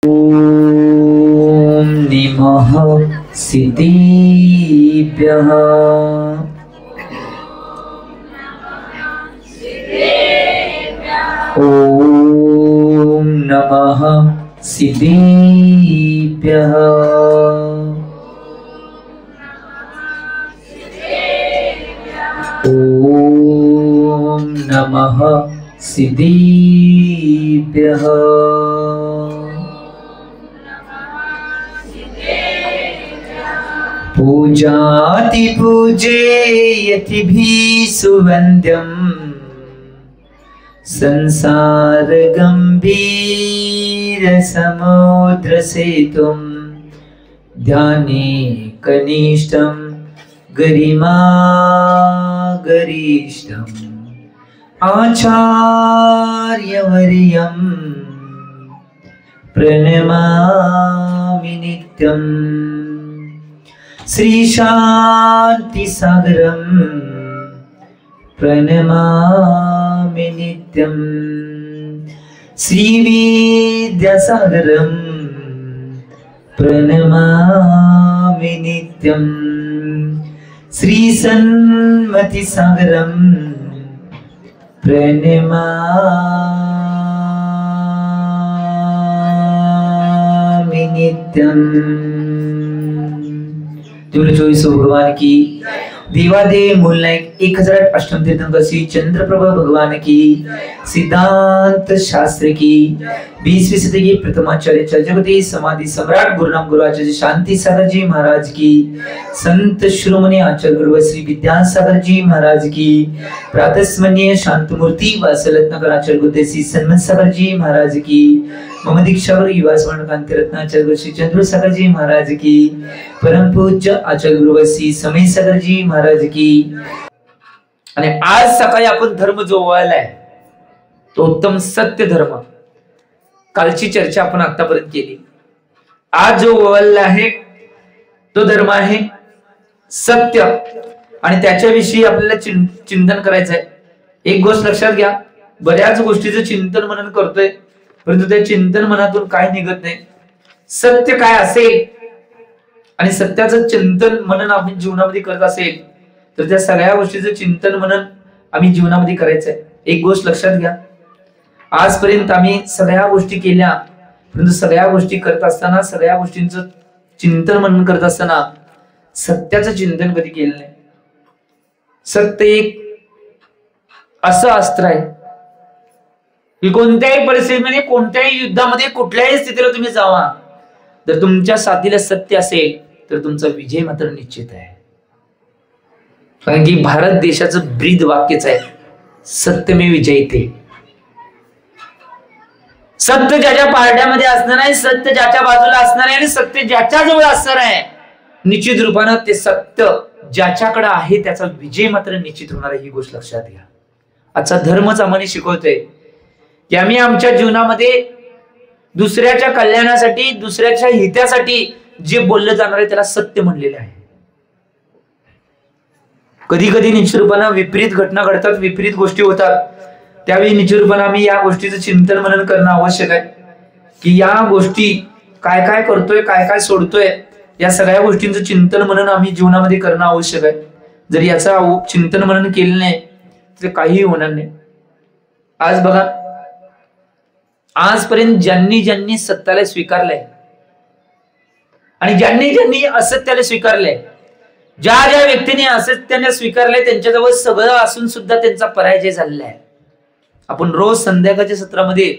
ओम नमः सिद्धिभ्यः। ओम नमः सिद्धिभ्यः। ओम नमः सिद्धिभ्यः। पूजाति पूजेयति भी सुवन्द्यं संसार गंभीर समुद्र सेतुं ध्याने कनिष्ठं गरिमा गरिष्ठम् आचार्यवर्यं प्रणमामि नित्यम्। श्री शांति सागरं प्रणमामि नित्यम्। श्री विद्यासागरं प्रणमामि नित्यम्। श्री सन्मति सागरं प्रणमामि नित्यम्। तीव्र 24 भगवान की, देवादेव मूलनायक 1008 अष्टम तीर्थंकर श्री चंद्रप्रभा भगवान की, सिद्धांत शास्त्र की 20वीं सदी की प्रथमाचार्य जगती समाधि सम्राट गुरुनाम गुरु आचार्य शांति सागर जी महाराज की, संत शिरोमणि आचार्य गुरु श्री विद्यासागर जी महाराज की, प्रातस्मरणीय शांतमूर्ति वासलत्नकर आचार्य गुरु श्री सन्मत सागर जी महाराज की, मम दीक्षा गुरु युवा स्वर्ण कांति रत्न आचार्य गुरु श्री चंद्र सागर जी महाराज की, परम पूज्य आचार्य गुरु श्री समय सागर जी महाराज की। आणि आज सकाळी आपण धर्म जो ओवाळलाय तो उत्तम सत्य धर्म, कालची चर्चा आपण आतापर्यंत केली। आज जो ओवाळला आहे तो धर्म आहे सत्य, आणि त्याच्याविषयी आपल्याला चिंतन करायचं आहे। एक गोष्ट लक्षात घ्या, बऱ्याच गोष्टीचं चिंतन मनन करतोय परंतु त्या चिंतन मनातून काय निघत नाही। सत्य काय असेल आणि सत्याचं चिंतन मनन आपण जीवनामध्ये करत असेल तर त्या सगळ्या गोष्टीचं चिंतन मनन आम्ही जीवनामध्ये करायचंय। एक गोष्ट लक्षात घ्या, आजपर्यंत आम्ही सगळ्या गोष्टी केल्या परंतु सगळ्या गोष्टी करत असताना, सगळ्या गोष्टींचं चिंतन मनन करत असताना सत्याचं चिंतन कधी केलं नाही। सत्य एक असं अस्त्र आहे की कोणत्याही परिस्थितीमध्ये, कोणत्याही युद्धामध्ये, कुठल्याही स्थितीला तुम्ही जावा, जर तुमच्या साथीला सत्य असेल तर तुमचा विजय मात्र निश्चित आहे। कारण की भारत देशाचं ब्रीद वाक्यच आहे, सत्यमेव विजयते। सत्य ज्याच्या पारड्यामध्ये असणार आहे, सत्य ज्याच्या बाजूला असणार आहे आणि सत्य ज्याच्या जवळ असणार आहे, निश्चित रूपानं ते सत्य ज्याच्याकडे आहे त्याचा विजय मात्र निश्चित होणार आहे। ही गोष्ट लक्षात घ्या। आजचा धर्मच आम्हाला शिकवतोय की आम्ही आमच्या जीवनामध्ये दुसऱ्याच्या कल्याणासाठी, दुसऱ्याच्या हितासाठी जे बोललं जाणार आहे त्याला सत्य म्हणलेलं आहे। कधी कधी निश्चित रूपानं विपरीत घटना घडतात, विपरीत गोष्टी होतात, त्यावेळी निश्चित रूपानं आम्ही या गोष्टीचं चिंतन मनन करणं आवश्यक आहे की या गोष्टी काय काय करतोय, काय काय सोडतोय, या सगळ्या गोष्टींचं चिंतन मनन आम्ही जीवनामध्ये करणं आवश्यक आहे। जर याचा चिंतन मनन केलं नाही तर काहीही होणार नाही। आज बघा, आजपर्यंत ज्यांनी ज्यांनी सत्याला स्वीकारलंय आणि ज्यांनी ज्यांनी असत्याला स्वीकारलंय, ज्या ज्या व्यक्तीने असत्याने स्वीकारलंय त्यांच्याजवळ सगळं असून सुद्धा त्यांचा पराजय झालेला आहे। आपण रोज संध्याकाळच्या सत्रामध्ये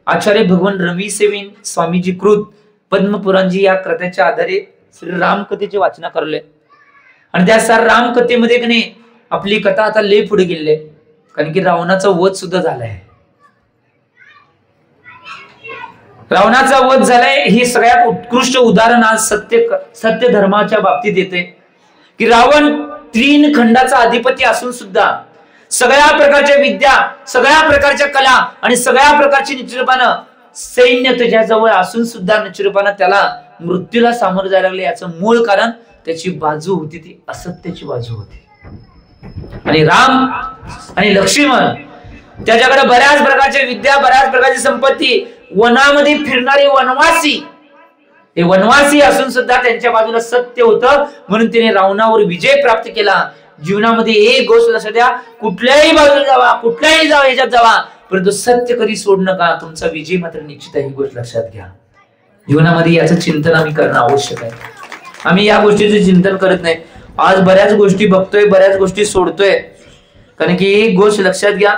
आचार्य भगवान रवी सेवीन स्वामीजी कृत पद्मपुराणजी या कथेच्या आधारे श्री रामकथेचे वाचन करले, आणि त्या रामकथेमध्ये की नाही आपली कथा आता लय पुढे गेली आहे, कारण की रावणाचा वध सुद्धा झालाय। रावणाचा वध झालाय हे सगळ्यात उत्कृष्ट उदाहरण आज सत्य धर्माच्या बाबतीत येते की रावण 3 खंडाचा अधिपती असून सुद्धा सगळ्या प्रकारच्या विद्या, सगळ्या प्रकारच्या कला आणि सगळ्या प्रकारची निश्चितपणे सैन्य त्याच्याजवळ असून सुद्धा निश्चितपणे त्याला मृत्यूला सामोरं जायला लागले। याचं मूळ कारण त्याची बाजू होती ती असत्याची बाजू होती। आणि राम आणि लक्ष्मण त्याच्याकडे बऱ्याच प्रकारच्या विद्या, बऱ्याच प्रकारची संपत्ती, वनामध्ये फिरणारे वनवासी, ते वनवासी असून सुद्धा त्यांच्या बाजूला सत्य होतं, म्हणून त्याने रावणावर विजय प्राप्त केला. जीवनामध्ये एक गोष्ट लक्षात द्या, कुठल्याही बाजूला जावा, कुठल्याही जावा, ह्याच्यात जावा, परंतु सत्य कधी सोडू नका. तुमचा विजय मात्र निश्चित आहे, ही गोष्ट लक्षात घ्या. जीवनामध्ये याचं चिंतन आम्ही करणं आवश्यक आहे. आम्ही या गोष्टीचं चिंतन करत नाही. आज बऱ्याच गोष्टी बघतोय, बऱ्याच गोष्टी सोडतोय. कारण की एक गोष्ट लक्षात घ्या,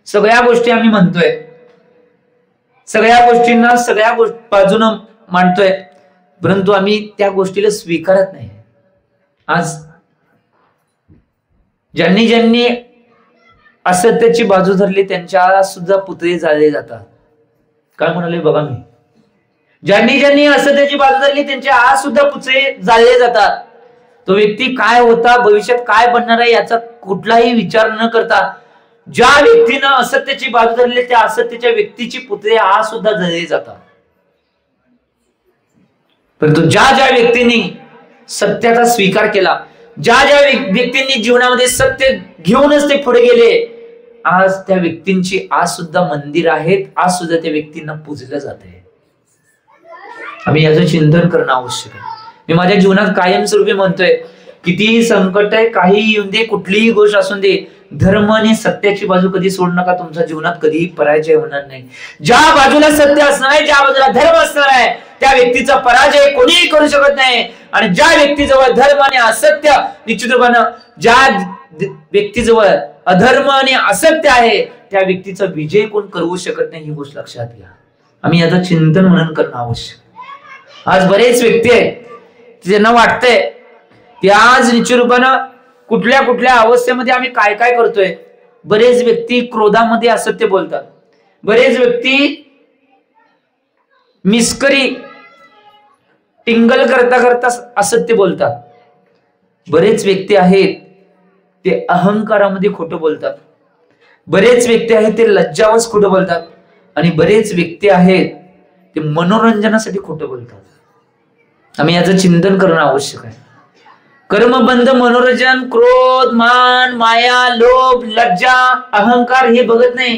सगळ्या गोष्टी आम्ही म्हणतोय, सगळ्या गोष्टींना सगळ्या बाजूनं मांडतोय, परंतु आम्ही त्या गोष्टीला स्वीकारत नाही. आज ज्यांनी ज्यांनी असत्याची बाजू धरली त्यांच्या सुद्धा पुतळे जाळले जातात. काय म्हणाले बघा मी, ज्यांनी ज्यांनी असत्याची बाजू धरली त्यांचे आज सुद्धा पुतळे जाळले जातात. तो व्यक्ती काय होता, भविष्यात काय बनणार आहे याचा कुठलाही विचार न करता ज्या व्यक्तीनं असत्याची बाजू धरली त्या असत्याच्या व्यक्तीची पुतळे आज सुद्धा जळले जातात. परंतु ज्या ज्या व्यक्तींनी सत्याचा स्वीकार केला, ज्या ज्या व्यक्तींनी जीवनामध्ये सत्य घेऊनच ते पुढे गेले, आज त्या व्यक्तींची आज सुद्धा मंदिर आहेत, आज सुद्धा त्या व्यक्तींना पूजलं जाते. आम्ही याचं चिंतन करणं आवश्यक आहे. मी माझ्या जीवनात कायमस्वरूपी म्हणतोय, कितीही संकट आहे, काही येऊन दे, कुठलीही गोष्ट असून दे, धर्म आणि सत्याची बाजू कधी सोडू नका. तुमच्या जीवनात कधीही पराजय होणार नाही. ज्या बाजूला सत्य असणार आहे, ज्या बाजूला धर्म असणार आहे, त्या व्यक्तीचा पराजय कोणीही करू शकत नाही. आणि ज्या व्यक्तीजवळ धर्म आणि असत्य, निश्चित रूपानं ज्या व्यक्तीजवळ अधर्म आणि असत्य आहे त्या व्यक्तीचा विजय कोण करू शकत नाही, ही गोष्ट लक्षात घ्या. आम्ही याचं चिंतन मनन करणं आवश्यक. आज बरेच व्यक्ती आहेत ज्यांना वाटतंय की आज निश्चित रूपानं कुठल्या कुठल्या अवस्थेमध्ये आम्ही काय काय करतोय. बरेच व्यक्ती क्रोधामध्ये असत्य बोलतात, बरेच व्यक्ती मिस्करी टिंगल करता करता असत्य बोलतात, बरेच व्यक्ती आहेत ते अहंकारामध्ये खोटं बोलतात, बरेच व्यक्ती आहेत ते लज्जावच खोटं बोलतात, आणि बरेच व्यक्ती आहेत ते मनोरंजनासाठी खोटं बोलतात. आम्ही याचं चिंतन करणं आवश्यक आहे. कर्मबंध मनोरंजन, क्रोध, मान, माया, लोभ, लज्जा, अहंकार हे बघत नाही.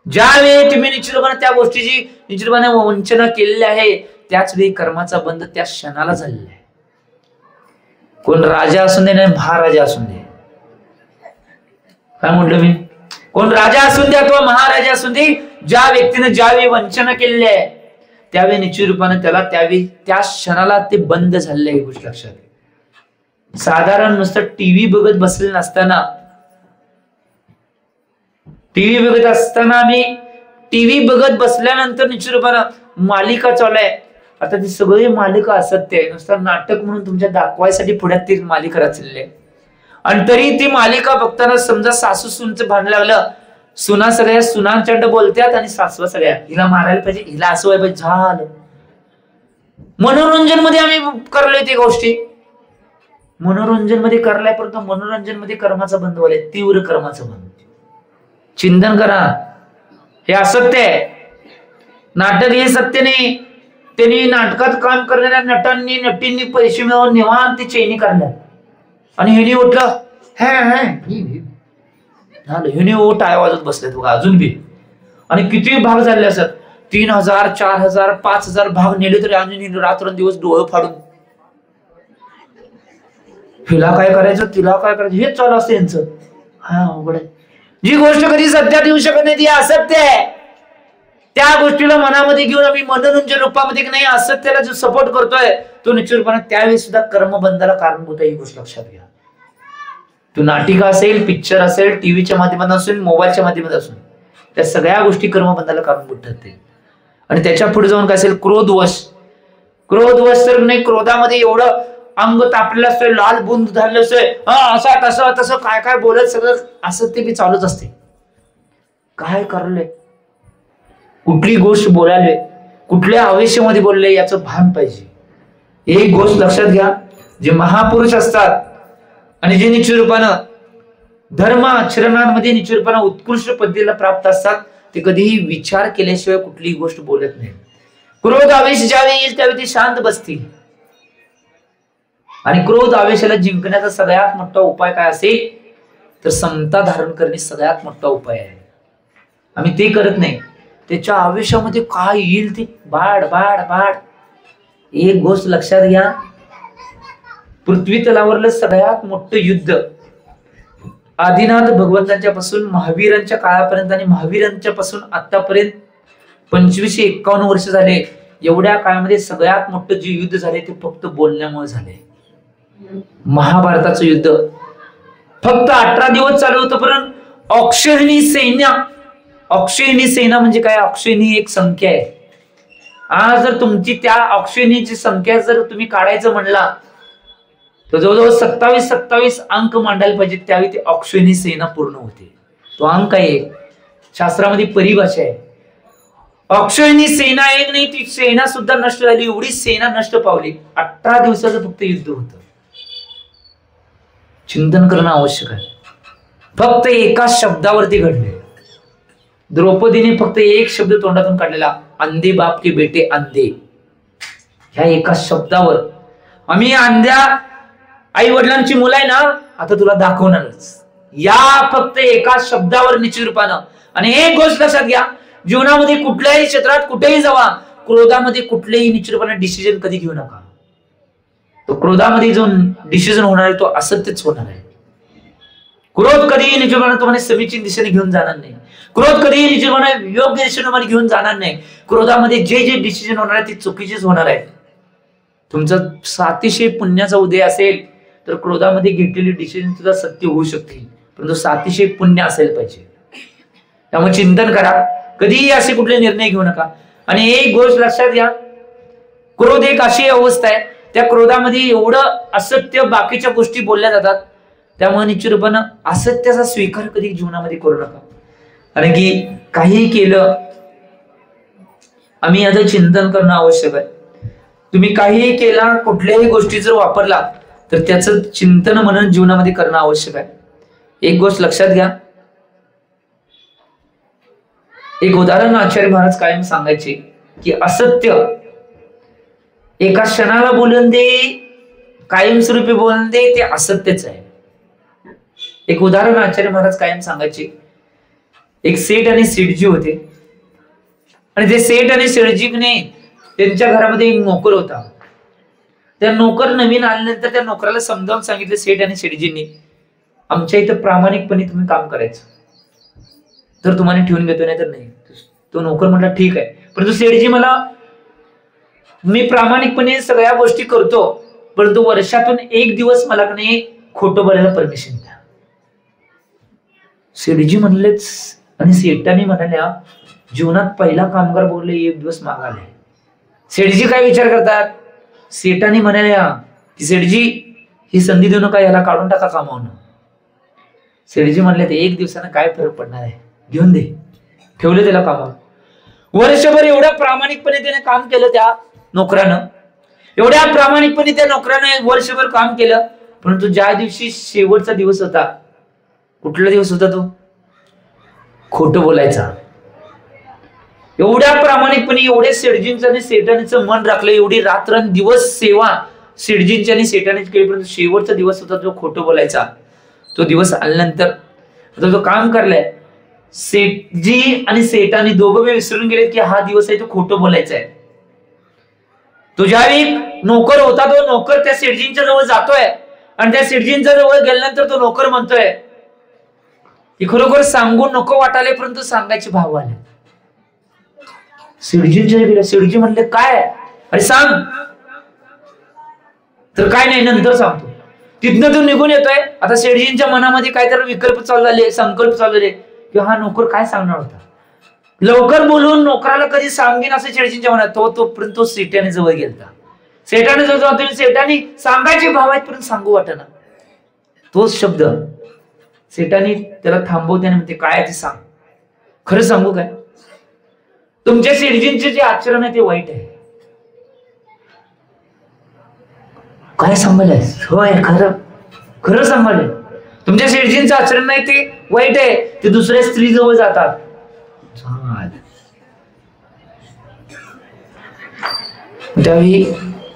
ज्यावेळी तुम्ही निश्चितपणे त्या गोष्टीची निश्चितपणे वंचना केलेली आहे, त्याच वेळी कर्माचा बंध त्या क्षणाला झालेला आहे. कोण राजा असून दे, नाही महाराजा असून दे. काय म्हटलं मी, कोण राजा असून द्या किंवा महाराजा असून दे, ज्या व्यक्तीने ज्यावेळी वंचना केलेली आहे त्यावेळी निश्चित रूपाने त्याला त्यावेळी त्या क्षणाला ते बंद झालेलं आहे. ही गोष्ट लक्षात घ्या. साधारण नुसतं टीव्ही बघत बसलेलं नसताना, टीव्ही बघत असताना आम्ही टीव्ही बघत बसल्यानंतर निश्चित रूपानं मालिका चालू आहे. आता ती सगळी मालिका असत्य आहे, नुसतं नाटक म्हणून तुमच्या दाखवायसाठी पुढ्यात ती मालिका रचलेली आहे. आणि तरी ती मालिका बघताना समजा सासू सुनचं भांडण लागलं, सुना सगळ्या सुनांचंड बोलतात आणि सासवा सगळ्या हिला मारायला पाहिजे, हिला असं व्हायला पाहिजे, झालं. मनोरंजन मध्ये आम्ही करलोय ते गोष्टी, मनोरंजन मध्ये करलाय, परंतु मनोरंजन मध्ये कर्माचा बंध व्हायला, तीव्र कर्माचा बंध. चिंतन करा, हे असत्य आहे. नाटक हे सत्य नाही. त्यांनी नाटकात काम करणाऱ्या नटांनी नटींनी पैसे मिळवून निवांत ते चैनी काढल्या, आणि हेनी उठलं हेनी ओट आहे वाजत बसलेत बघा अजून बी. आणि किती भाग झाले असतात, 3000, 4000, 5000 भाग नेले तरी अजून रात्रंदिवस डोळे फाडून हिला काय करायचं, तिला काय करायचं, हेच चालू असतं यांचं. हा अवघड आहे. जी गोष्ट कधी सत्यात येऊ शकत नाही ती असत्य आहे. त्या गोष्टीला मनामध्ये घेऊन आम्ही मनोरंजन रूपामध्ये नाही असत्याला जो सपोर्ट करतोय तो निश्चितपणे त्यावेळी सुद्धा कर्मबंधाला कारणभूत आहे. ही गोष्ट लक्षात घ्या. तो नाटिका असेल, पिक्चर असेल, टीव्हीच्या माध्यमातून असेल, मोबाईलच्या माध्यमातून असेल, त्या सगळ्या गोष्टी कर्मबंधाला कारणभूत ठरते. आणि त्याच्या पुढे जाऊन काय असेल, क्रोधवश. क्रोधवश तर नाही, क्रोधामध्ये एवढं अंग तापलेलं असतोय, लाल बुंद झालेलं असतोय, असं तसं तसं काय काय बोलत सगळं असं ते बी चालूच असते. काय करले, कुठली गोष्ट बोलायले, कुठल्या आवेशामध्ये बोलले याचं भान पाहिजे. एक गोष्ट लक्षात घ्या, जे महापुरुष असतात आणि जे निश्चित रूपानं धर्माचरणांमध्ये निश्चित रूपानं उत्कृष्ट पद्धतीला प्राप्त असतात, ते कधीही विचार केल्याशिवाय कुठलीही गोष्ट बोलत नाही. क्रोध आवेश ज्यावेळी येईल त्यावेळी ते शांत बसतील. आणि क्रोध आवेशाला जिंकण्याचा सगळ्यात मोठा उपाय काय असेल तर समता धारण करणे सगळ्यात मोठा उपाय आहे. आम्ही ते करत नाही. त्याच्या आयुष्यामध्ये काय येईल ते बाड बाड बाड. एक गोष्ट लक्षात घ्या, पृथ्वी तलावरलं सगळ्यात मोठं युद्ध आदिनाथ भगवंतांच्या पासून महावीरांच्या काळापर्यंत आणि महावीरांच्या पासून आतापर्यंत 2551 वर्ष झाले. एवढ्या काळामध्ये सगळ्यात मोठं जे युद्ध झाले ते फक्त बोलण्यामुळे झाले. महाभारताचं युद्ध फक्त 18 दिवस चालू होतं. पण अक्षयणी सेना, अक्षयणी सेना म्हणजे काय? अक्षयणी एक संख्या आहे. आज जर तुमची त्या अक्षयणीची संख्या जर तुम्ही काढायचं म्हणला तर जवळजवळ 27 अंक मांडायला पाहिजे, त्यावेळी ते अक्षयणी सेना पूर्ण होते. तो अंक आहे, शास्त्रामध्ये परिभाषा आहे. अक्षयणी सेना एक नाही, ती सेना सुद्धा नष्ट झाली. एवढी सेना नष्ट पावली. 18 दिवसाचं फक्त युद्ध होतं. चिंतन करणं आवश्यक आहे. फक्त एका शब्दावरती घडले. द्रौपदीने फक्त एक शब्द तोंडातून काढलेला, अंधे बाप के बेटे अंधे. ह्या एका शब्दावर आम्ही अंध्या आई वडिलांची मुलं आहे ना, आता तुला दाखवणारच. या फक्त एका शब्दावर निश्चित रूपानं. आणि एक गोष्ट लक्षात घ्या, जीवनामध्ये कुठल्याही क्षेत्रात कुठेही जावा, क्रोधामध्ये कुठलेही निश्चित रूपाने डिसिजन कधी घेऊ नका. तो क्रोधामध्ये जो डिसिजन होणार आहे तो असत्यच होणार आहे. क्रोध कधीही निश्चित रूपाने तुम्हाला समीचीन दिशेने घेऊन जाणार नाही. क्रोध कधीही निश्चित रूपाने योग्य दिशेने घेऊन जाणार नाही. क्रोधामध्ये जे जे डिसिजन होणार आहे ते चुकीचेच होणार आहे. तुमचा अतिशय पुण्याचा उदय असेल तर क्रोधामध्ये घेतलेली डिसिजन सुद्धा सत्य होऊ शकते, परंतु अतिशय पुण्य असायला पाहिजे. त्यामुळे चिंतन करा, कधीही असे कुठले निर्णय घेऊ नका. आणि एक गोष्ट लक्षात घ्या, क्रोध एक अशी अवस्था आहे, त्या क्रोधामध्ये एवढं असत्य बाकीच्या गोष्टी बोलल्या जातात. त्यामुळे निश्चित रूपानं असत्याचा स्वीकार कधी जीवनामध्ये करू नका. कारण की काही केलं, आम्ही याचं चिंतन करणं आवश्यक आहे. तुम्ही काहीही केला, कुठल्याही गोष्टी जर वापरला तर त्याचं चिंतन मनन जीवनामध्ये करणं आवश्यक आहे. एक गोष्ट लक्षात घ्या, एक उदाहरण आचार्य महाराज कायम सांगायचे की असत्य एका क्षणाला बोलून दे, कायमस्वरूपी बोलून दे, ते असत्यच आहे. एक उदाहरण आचार्य महाराज कायम सांगायचे, एक सेठ आणि सेठजी होते. आणि ते सेठ आणि सेठजीने त्यांच्या घरामध्ये एक नोकर होता. त्या नोकर नवीन आल्यानंतर त्या नोकराला समजावून सांगितलं सेठ आणि सेठजींनी, आमच्या इथं प्रामाणिकपणे तुम्ही काम करायचं, तर तुम्हाला ठेवून घेतो, नाही तर नाही. तो नोकर म्हटला ठीक आहे, परंतु सेठजी मला, मी प्रामाणिकपणे सगळ्या गोष्टी करतो, परंतु वर्षातून एक दिवस मला नाही खोटं बोलायला परमिशन द्या. सेठजी म्हणलेच. आणि सेठाने म्हणाल्या, जीवनात पहिला कामगार बोलले एक दिवस मागाले. सेठजी काय विचार करतात, सेठाने म्हणाल्या की सेठजी ही संधी देऊ नका, याला काढून टाका कामावून. सेठजी म्हणले ते एक दिवसानं काय फरक पडणार आहे, घेऊन दे. ठेवले त्याला कामावर. वर्षभर एवढ्या प्रामाणिकपणे त्याने काम केलं, त्या नोकरानं एवढ्या प्रामाणिकपणे त्या नोकरानं वर्षभर काम केलं. परंतु ज्या दिवशी शेवटचा दिवस होता, कुठला दिवस होता तो, खोटं बोलायचा. एवढ्या प्रामाणिकपणे, एवढे सेठजींचं आणि सेठानीचं मन राखलं, एवढी रात्रंदिवस सेवा सेठजींची आणि सेठानीच केली, परंतु शेवटचा दिवस होता जो खोटं बोलायचा. तो दिवस आल्यानंतर आता जो काम करलाय, सेठजी आणि सेठानी दोघं विसरून गेले की हा दिवस आहे तो खोटं बोलायचा आहे. तो ज्यावेळी नोकर होता, तो नोकर त्या सेठजींच्या जवळ जातोय आणि त्या सेठजींच्या जवळ गेल्यानंतर तो नोकर म्हणतोय की खरोखर सांगू नको वाटाले, परंतु सांगायचे भाव आले. सेठजींच्या गेले. सेठजी म्हणले काय, अरे सांग. तर काय नाही, नंतर सांगतो. तिथनं तो निघून येतोय. आता सेठजींच्या मनामध्ये काहीतरी विकल्प चालू झाले, संकल्प चालू झाले की हा नोकर काय सांगणार होता. लवकर बोलून नोकराला कधी सांगेन असं सेठजींच्या मनात. तोपर्यंत तो सेठाने जवळ गेलता. सेठाने जवळ जातो, सेठाने सांगायचे भाव आहेत परंतु सांगू वाटेना. तोच शब्द सेठाने त्याला थांबवते म्हणते, काय ते सांग, खरं सांगू काय, तुमच्या सेठजींचे जे आचरण आहे ते वाईट आहे. काय सांगायला, होय खरं खरं सांगायला, तुमच्या सेठजींचं आचरण नाही ते वाईट आहे, ते दुसऱ्या स्त्री जवळ जातात. त्यावेळी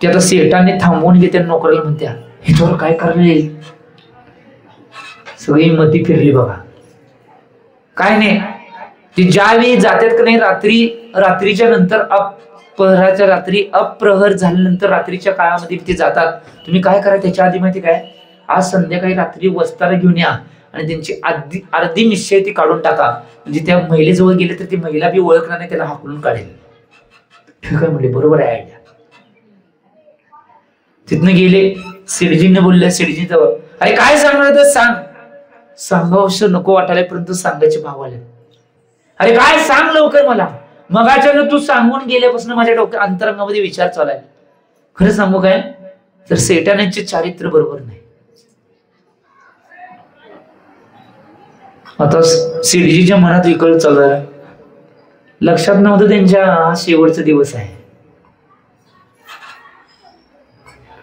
ते आता सेठाने थांबवून घेते, नोकराला म्हणत्या ह्याच्यावर काय करले. सगळी मती फिरली बघा. काय नाही, ती ज्यावेळी जातात का नाही रात्रीच्या नंतर अपहराच्या रात्री अप्रहर झाल्यानंतर रात्रीच्या काळामध्ये ते जातात. तुम्ही काय करा त्याच्या आधी माहिती काय, आज संध्याकाळी रात्री वस्तारा घेऊन या आणि त्यांची अर्धी निश्चय ती काढून टाका, म्हणजे त्या महिलेजवळ गेले तर ती महिला बी ओळखणार नाही, त्याला हाकलून काढेल. ठीक आहे म्हणले, बरोबर आहे आयडिया. तिथनं गेले, सेठजींना बोलले, सेठजी जवळ, अरे काय सांगणार तर सांग. सांगावं नको वाटायला, परंतु सांगायचे भाव आले. अरे काय सांग लवकर मला. मगाच्यानं तू सांगून गेल्यापासून माझ्या डोक्या अंतरंगामध्ये विचार चालू आहे. खरं सांगू काय, तर सेठाण्याचे चारित्र्य बरोबर नाही. आता सेठजीच्या मनात विकळ चालू आहे, लक्षात नव्हतं त्यांच्या हा शेवटचा दिवस आहे.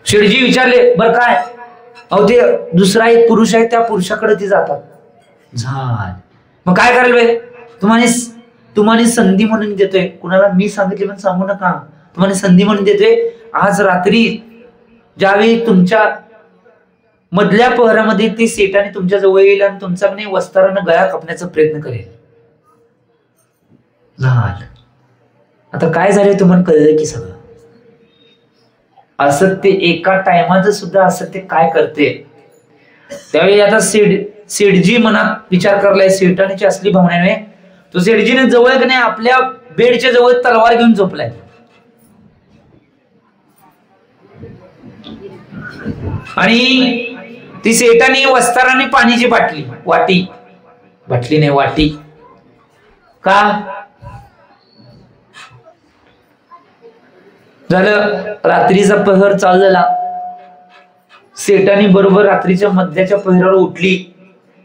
सेठजी विचारले, बर काय, अहो ते दुसरा एक पुरुष आहे, त्या पुरुषाकडे ते जातात. झाल मग काय करायला पाहिजे, तुम्हाला संधी म्हणून देतोय. कुणाला मी सांगितले पण सांगू नका, तुम्हाला संधी म्हणून देतोय. आज रात्री ज्यावेळी तुमच्या मधल्या पहरामध्ये ते सेठाने तुमच्या जवळ येईल आणि तुमचा नाही वस्त्रानं गळा कापण्याचा प्रयत्न करेल. झाल आता काय झालंय तुम्हाला कळलं की सगळं. असत्य एका टायमाचं सुद्धा असत्य काय करते. त्यावेळी आता सेठजी मनात विचार करलाय, सेठानीची असली भावना आहे. तो सेठजीने जवळ की नाही आपल्या बेडच्या जवळ तलवार घेऊन झोपलाय. आणि ती सेठाने वस्त्राने पाण्याची वाटी का झालं. रात्रीचा पहर चालू झाला. सेठाने बरोबर रात्रीच्या मध्याच्या पहरावर उठली,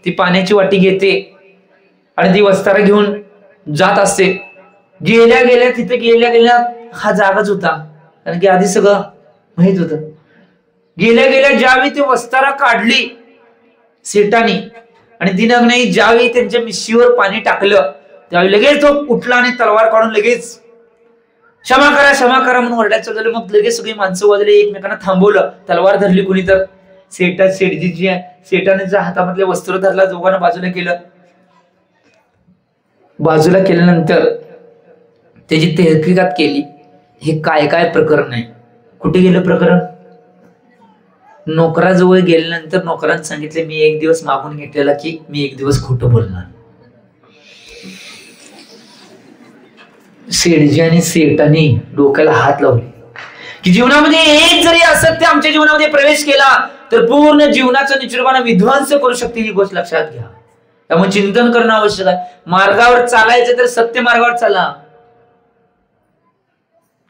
ती पाण्याची वाटी घेते आणि ती वस्तारा घेऊन जात असते. गेल्या गेल्या हा जागाच होता, कारण की आधी सगळं माहित होतं. गेल्या ज्यावेळी ती वस्तारा काढली सेठाने आणि तिनं नाही ज्यावेळी त्यांच्या मिशीवर पाणी टाकलं, त्यावेळी लगेच तो उठला आणि तलवार काढून लगेच क्षमा करा म्हणून ओरडायचं झालं. मग लगेच सगळी माणसं वाजले, एकमेकांना थांबवलं. तलवार धरली कुणी तर सेठाने हातामधले वस्त्र धरला, दोघांना बाजूला केल्यानंतर त्याची तहकीकात केली. हे काय प्रकरण आहे, कुठे गेलं प्रकरण. नोकराजवळ गेल्यानंतर नोकरांनी सांगितले, मी एक दिवस मागून घेतलेला की मी एक दिवस खोटं बोलणार. सेठजी आणि सेठाने डोक्याला हात लावले की जीवनामध्ये एक जरी असत्य आमच्या जीवनामध्ये प्रवेश केला तर पूर्ण जीवनाचं निचरवाना विध्वंस करू शकते, ही गोष्ट लक्षात घ्या. त्यामुळे चिंतन करणं आवश्यक आहे. मार्गावर चालायचं तर सत्य मार्गावर चाला.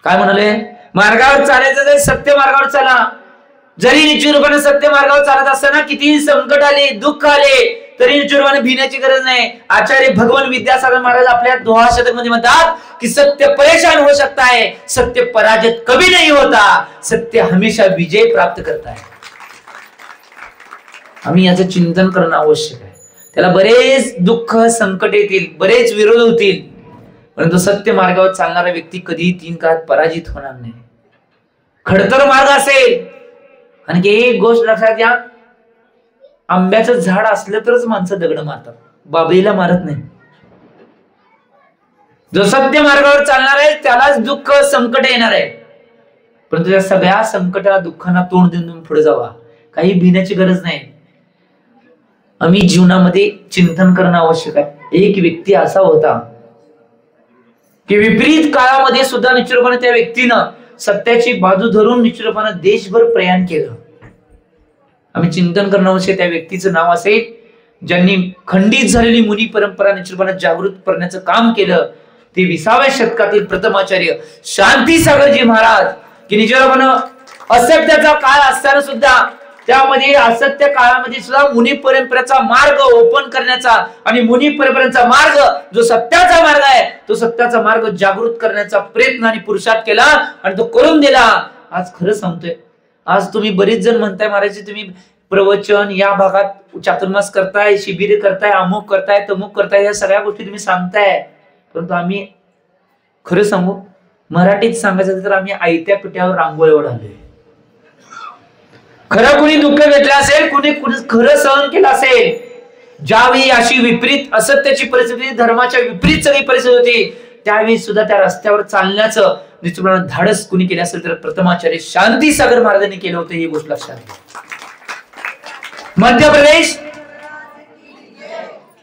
काय म्हणाले, मार्गावर चालायचं तर सत्य मार्गावर चाला. जरी निचूरपणे सत्य मार्गावर चालत असताना कितीही संकट आले, दुःख आले, तरी निचूरपणे भिण्याची गरज नाही. आचार्य भगवान विद्यासागर महाराज आपल्या दोहा शतक मध्ये म्हणतात की सत्य परेशान हो सकता है, सत्य पराजित कभी नहीं होता, सत्य हमेशा विजय प्राप्त करता है. आम्ही याचं चिंतन करणं आवश्यक आहे. त्याला बरेच दुःख संकट येतील, बरेच विरोध होतील, परंतु सत्य मार्गावर चालणारा व्यक्ती कधी 3 काळात पराजित होणार नाही. खडतर मार्ग असेल, आणि एक गोष्ट लक्षात घ्या, आंब्याचं झाड असलं तरच माणसं दगड मारतात, बाबळीला मारत नाही. जो सत्य मार्गावर चालणार आहे त्यालाच दुःख संकट येणार आहे, परंतु त्या सगळ्या संकटाला दुःखांना तोंड देऊन पुढे जावा. काही भिण्याची गरज नाही. आम्ही जीवनामध्ये चिंतन करणं आवश्यक आहे. एक व्यक्ती असा होता की विपरीत काळामध्ये सुद्धा निश्चितपणे त्या व्यक्तीनं सत्याची बाजू धरून निश्चितपणे देशभर प्रयाण केलं. आम्ही चिंतन करणं आवश्यक. त्या व्यक्तीचं नाव असेल ज्यांनी खंडित झालेली मुनी परंपरा निश्चितपणे जागृत करण्याचं काम केलं, ते 20व्या शतकातील प्रथमाचार्य शांती सागरजी महाराज, की निश्चितपणे असत्याचा काळ असताना सुद्धा त्यामध्ये असत्य काळामध्ये सुद्धा मुनी परंपरेचा मार्ग ओपन करण्याचा आणि मुनी परंपरेचा मार्ग जो सत्याचा मार्ग आहे, तो सत्याचा मार्ग जागृत करण्याचा प्रयत्न आणि पुरुषार्थ केला आणि तो करून दिला. आज खरं सांगतोय, आज तुम्ही बरेच जण म्हणताय महाराज तुम्ही प्रवचन या भागात चातुर्मास करताय, शिबिर करताय, अमुक करताय, तमुक करताय, या सगळ्या गोष्टी तुम्ही सांगताय, परंतु आम्ही खरं सांगू, मराठीत सांगायचं तर आम्ही आयत्या पिठ्यावर रांगोळीवर आलोय. खरं कुणी दुःख घेतलं असेल, कुणी खरं सहन केलं असेल, ज्यावेळी अशी विपरीत असत्याची परिस्थिती, धर्माच्या विपरीत सगळी परिस्थिती होती, त्यावेळी सुद्धा त्या रस्त्यावर चालण्याचं निश्चितपणे धाडस कुणी केलं असेल तर प्रथमाचार्य शांतीसागर महाराजांनी केलं होतं, ही गोष्ट लक्षात घ्या.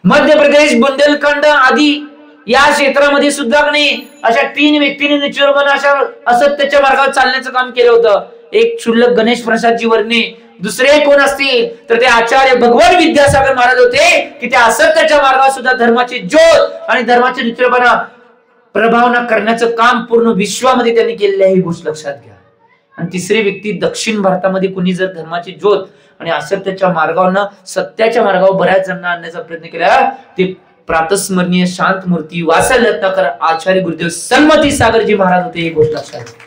मध्य प्रदेश बुंदेलखंड आदी या क्षेत्रामध्ये सुद्धा नाही अशा 3 व्यक्तींनी निश्चितपणे अशा असत्याच्या मार्गावर चालण्याचं काम केलं होतं. एक क्षुल्लक गणेश प्रसादजी वर्णे, दुसरे कोण असतील तर ते आचार्य भगवान विद्यासागर महाराज होते, की त्या असत्याच्या मार्गावर सुद्धा धर्माची ज्योत आणि धर्माचे निश्चितपणे प्रभावना करण्याचं काम पूर्ण विश्वामध्ये त्यांनी केलेलं आहे, ही गोष्ट लक्षात घ्या. आणि तिसरी व्यक्ती दक्षिण भारतामध्ये कुणी जर धर्माची ज्योत आणि असत्याच्या मार्गावर सत्याच्या मार्गावर बऱ्याच जणांना आणण्याचा प्रयत्न केला, ते प्रातस्मरणीय शांत मूर्ती वात्सल्यरत्नाकर आचार्य गुरुदेव सन्मती सागरजी महाराज होते, ही गोष्ट लक्षात घ्या.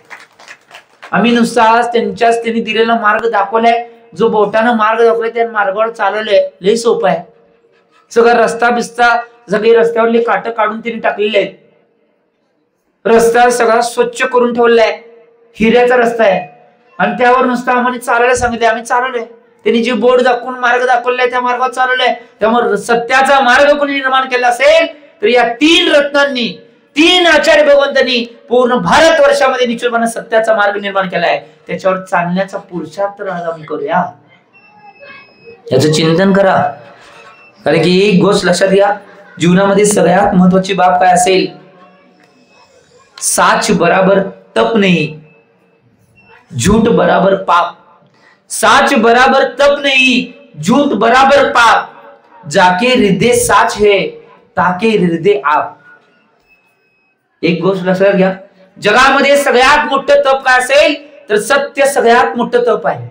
आम्ही नुसताच त्यांनी दिलेला मार्ग दाखवलाय, जो बोटानं मार्ग दाखवलाय त्या मार्गावर चालवलंय, लय सोपं आहे. सगळा रस्ता बिस्ता सगळे रस्त्यावरले काट काढून त्यांनी टाकलेले आहेत, रस्ता सगळा स्वच्छ करून ठेवलाय, हिऱ्याचा रस्ता आहे आणि त्यावर नुसतं आम्हाला चालायला सांगितले, आम्ही चालवलोय. त्यांनी जे बोर्ड दाखवून मार्ग दाखवलाय त्या मार्गावर चालवलंय. त्यामुळे सत्याचा मार्ग कोणी निर्माण केला असेल तर या 3 रत्नांनी, 3 आचार्य भगवंतांनी पूर्ण भारतवर्षामध्ये निश्चितपणे सत्याचा मार्ग निर्माण केलाय. त्याच्यावर चालण्याचा पुरुषार्थ आम्ही करूया, याचं चिंतन करा. कारण की एक गोष्ट लक्षात घ्या, जीवनामध्ये सगळ्यात महत्वाची बाब काय असेल, साच बराबर तप नहीं, झूठ बराबर पाप. साच बराबर तप नहीं, झूठ बराबर पाप. जाके हृदय साच है, ताके हृदय आप. एक गोष्ट लक्षात घ्या, जगामध्ये सगळ्यात मोठं तप काय असेल तर सत्य सगळ्यात मोठं तप आहे.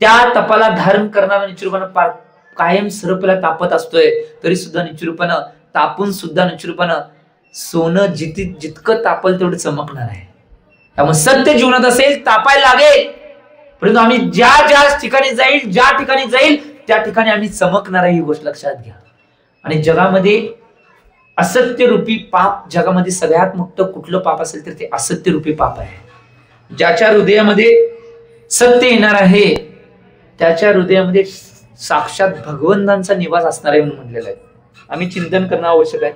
त्या तपाला धारण करणारा निश्चितपणे कायम सर्पला तापत असतोय, तरी सुद्धा निश्चितपणे तापून सुद्धा निश्चितपणे सोनं जितकं तापल तेवढं चमकणार आहे. त्यामुळे सत्य जीवनात असेल तापायला लागेल, परंतु आम्ही ज्या ठिकाणी जाईल त्या ठिकाणी आम्ही चमकणार आहे, ही गोष्ट लक्षात घ्या. आणि जगामध्ये असत्य रूपी पाप, जगामध्ये सगळ्यात मोठं कुठलं पाप असेल तर ते असत्य रूपी पाप आहे. ज्याच्या हृदयामध्ये सत्य येणार आहे त्याच्या हृदयामध्ये साक्षात भगवंतांचा निवास असणार आहे म्हणून म्हटलेलं आहे. आम्ही चिंतन करणं आवश्यक आहे,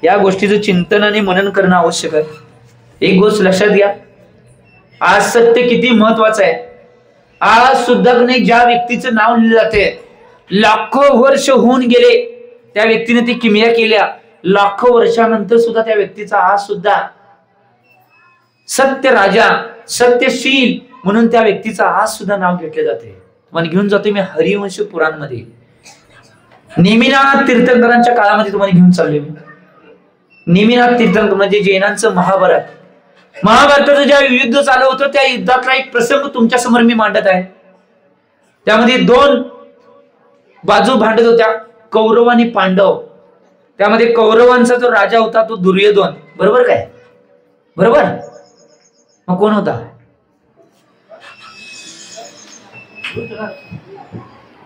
या गोष्टीचं चिंतन आणि मनन करणं आवश्यक आहे. एक गोष्ट लक्षात घ्या, आज सत्य किती महत्वाचं आहे. आज सुद्धा नाही ज्या व्यक्तीचं नाव लिहिलं जाते, लाखो वर्ष होऊन गेले त्या व्यक्तीने ती किमया केल्या, लाखो वर्षानंतर सुद्धा त्या व्यक्तीचा आज सुद्धा सत्य राजा, सत्यशील म्हणून त्या व्यक्तीचं आज सुद्धा नाव घेतले जाते. तुम्हाला घेऊन जातो मी हरिवंश पुराण मध्ये, नेमिनाथ तीर्थंकरांच्या काळामध्ये तुम्हाला घेऊन चाललोय मी. नेमिनाथ तीर्थंकर म्हणजे जैनांचं महाभारत, महाभारताचं ज्या युद्ध चालू होतं त्या युद्धातला एक प्रसंग तुमच्या समोर मी मांडत आहे. त्यामध्ये 2 बाजू भांडत होत्या, कौरव आणि पांडव. त्यामध्ये कौरवांचा जो राजा होता तो दुर्योधन, बरोबर काय? बरोबर. मग कोण होता?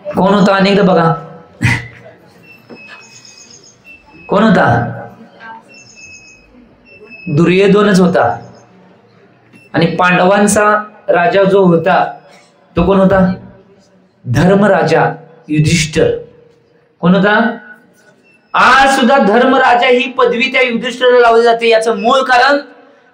कोण होता अनेकदा बघा, कोण होता? दुर्योधनच होता. आणि पांडवांचा राजा जो होता तो कोण होता? धर्मराजा युधिष्ठिर. कोण होता? आज सुद्धा धर्मराजा ही पदवी त्या युधिष्ठिराला लावली जाते. याचं मूळ कारण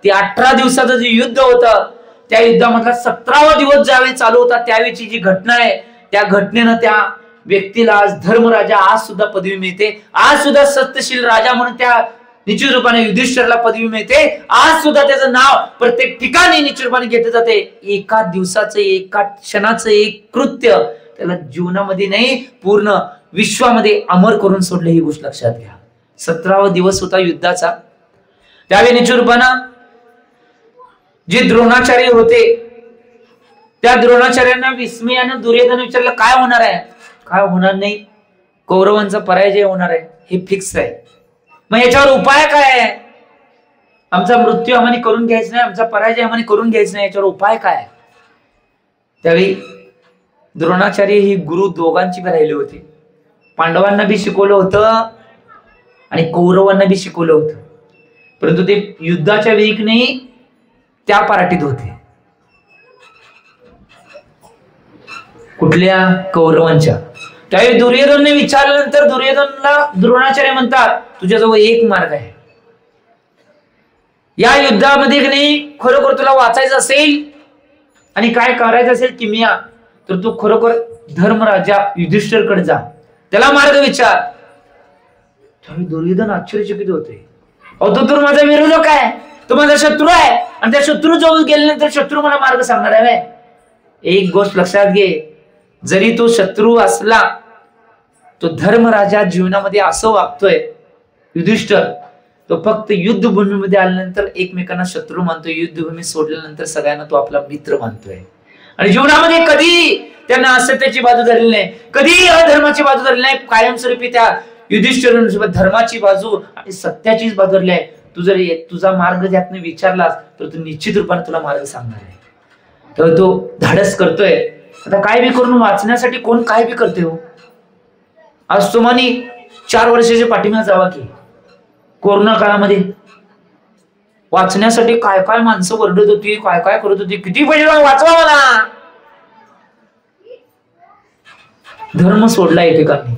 ते 18 दिवसाचं जे युद्ध होतं त्या युद्धामधला 17वा दिवस ज्यावेळी चालू होता त्यावेळीची जी घटना आहे, त्या घटनेनं त्या व्यक्तीला आज धर्मराजा आज सुद्धा पदवी मिळते. आज सुद्धा सत्यशील राजा म्हणून त्या निश्चित रूपाने युधिष्ठिरला पदवी मिळते. आज सुद्धा त्याचं नाव प्रत्येक ठिकाणी निश्चित रूपाने घेतलं जाते. एका दिवसाचं, एका क्षणाचं एक कृत्य त्याला जीवनामध्ये नाही पूर्ण विश्वामध्ये अमर करून सोडले, ही गोष्ट लक्षात घ्या. 17वा दिवस होता युद्धाचा. त्यावेळी निश्चित रूपानं जे द्रोणाचार्य होते त्या द्रोणाचार्यांना विस्मयानं दुर्योधन विचारलं काय होणार आहे? काय होणार नाही, कौरवांचा पराजय होणार आहे, हे फिक्स आहे. मग याच्यावर उपाय काय आहे? आमचा मृत्यू आम्हाला करून घ्यायचा नाही, आमचा पराजय आम्हाला करून घ्यायचा नाही, याच्यावर उपाय काय? त्यावेळी द्रोणाचार्य ही गुरु दोघांची राहिले होते. पांडवांना बी शिकवलं होतं आणि कौरवांना बी शिकवलं होतं, परंतु ते युद्धाच्या वेळी नाही त्या पार्टीत होते. कुठल्या? कौरवांच्या. त्यावेळी दुर्योधनने विचारल्यानंतर दुर्योधनला द्रोणाचार्य म्हणतात, तुझ्याजवळ एक मार्ग आहे. या युद्धामध्ये नाही खरोखर तुला वाचायचं असेल आणि काय करायचं असेल किमिया, तर तू खरोखर धर्मराजा युधिष्ठिरकडे जा, त्याला मार्ग विचार. त्यावेळी दुर्योधन आश्चर्यचकित होते. अहो तो तर माझा विरोधक आहे, तो माझा शत्रू आहे, आणि त्या शत्रू जवळ गेल्यानंतर शत्रू मला मार्ग सांगणार आहे. एक गोष्ट लक्षात घे, जरी तो शत्रू असला, तो धर्मराजा जीवनामध्ये असं वागतोय युधिष्ठिर, तो फक्त युद्धभूमीमध्ये आल्यानंतर एकमेकांना शत्रू मानतोय, युद्धभूमी सोडल्यानंतर सगळ्यांना तो आपला मित्र मानतोय. आणि जीवनामध्ये कधी त्यांना असत्याची बाजू धरली नाही, कधी अधर्माची बाजू धरली नाही. कायमस्वरूपी त्या युधिष्ठिरांसोबत धर्माची बाजू आणि सत्याचीच बाजू धरली आहे. तू जर तुझा मार्ग त्यातनं विचारलास तर तू निश्चित रूपाने तुला मार्ग सांगणार आहे. तर तो धाडस करतोय. आता काय बी करून वाचण्यासाठी कोण काय बी करते हो. आज तुम्हाला 4 वर्षाच्या पाठीमागे जावा की कोरोना काळामध्ये वाचण्यासाठी काय काय माणसं ओरडत होती, काय काय करत होती, किती पैसे वाचवा मला. धर्म सोडला एकेकांनी,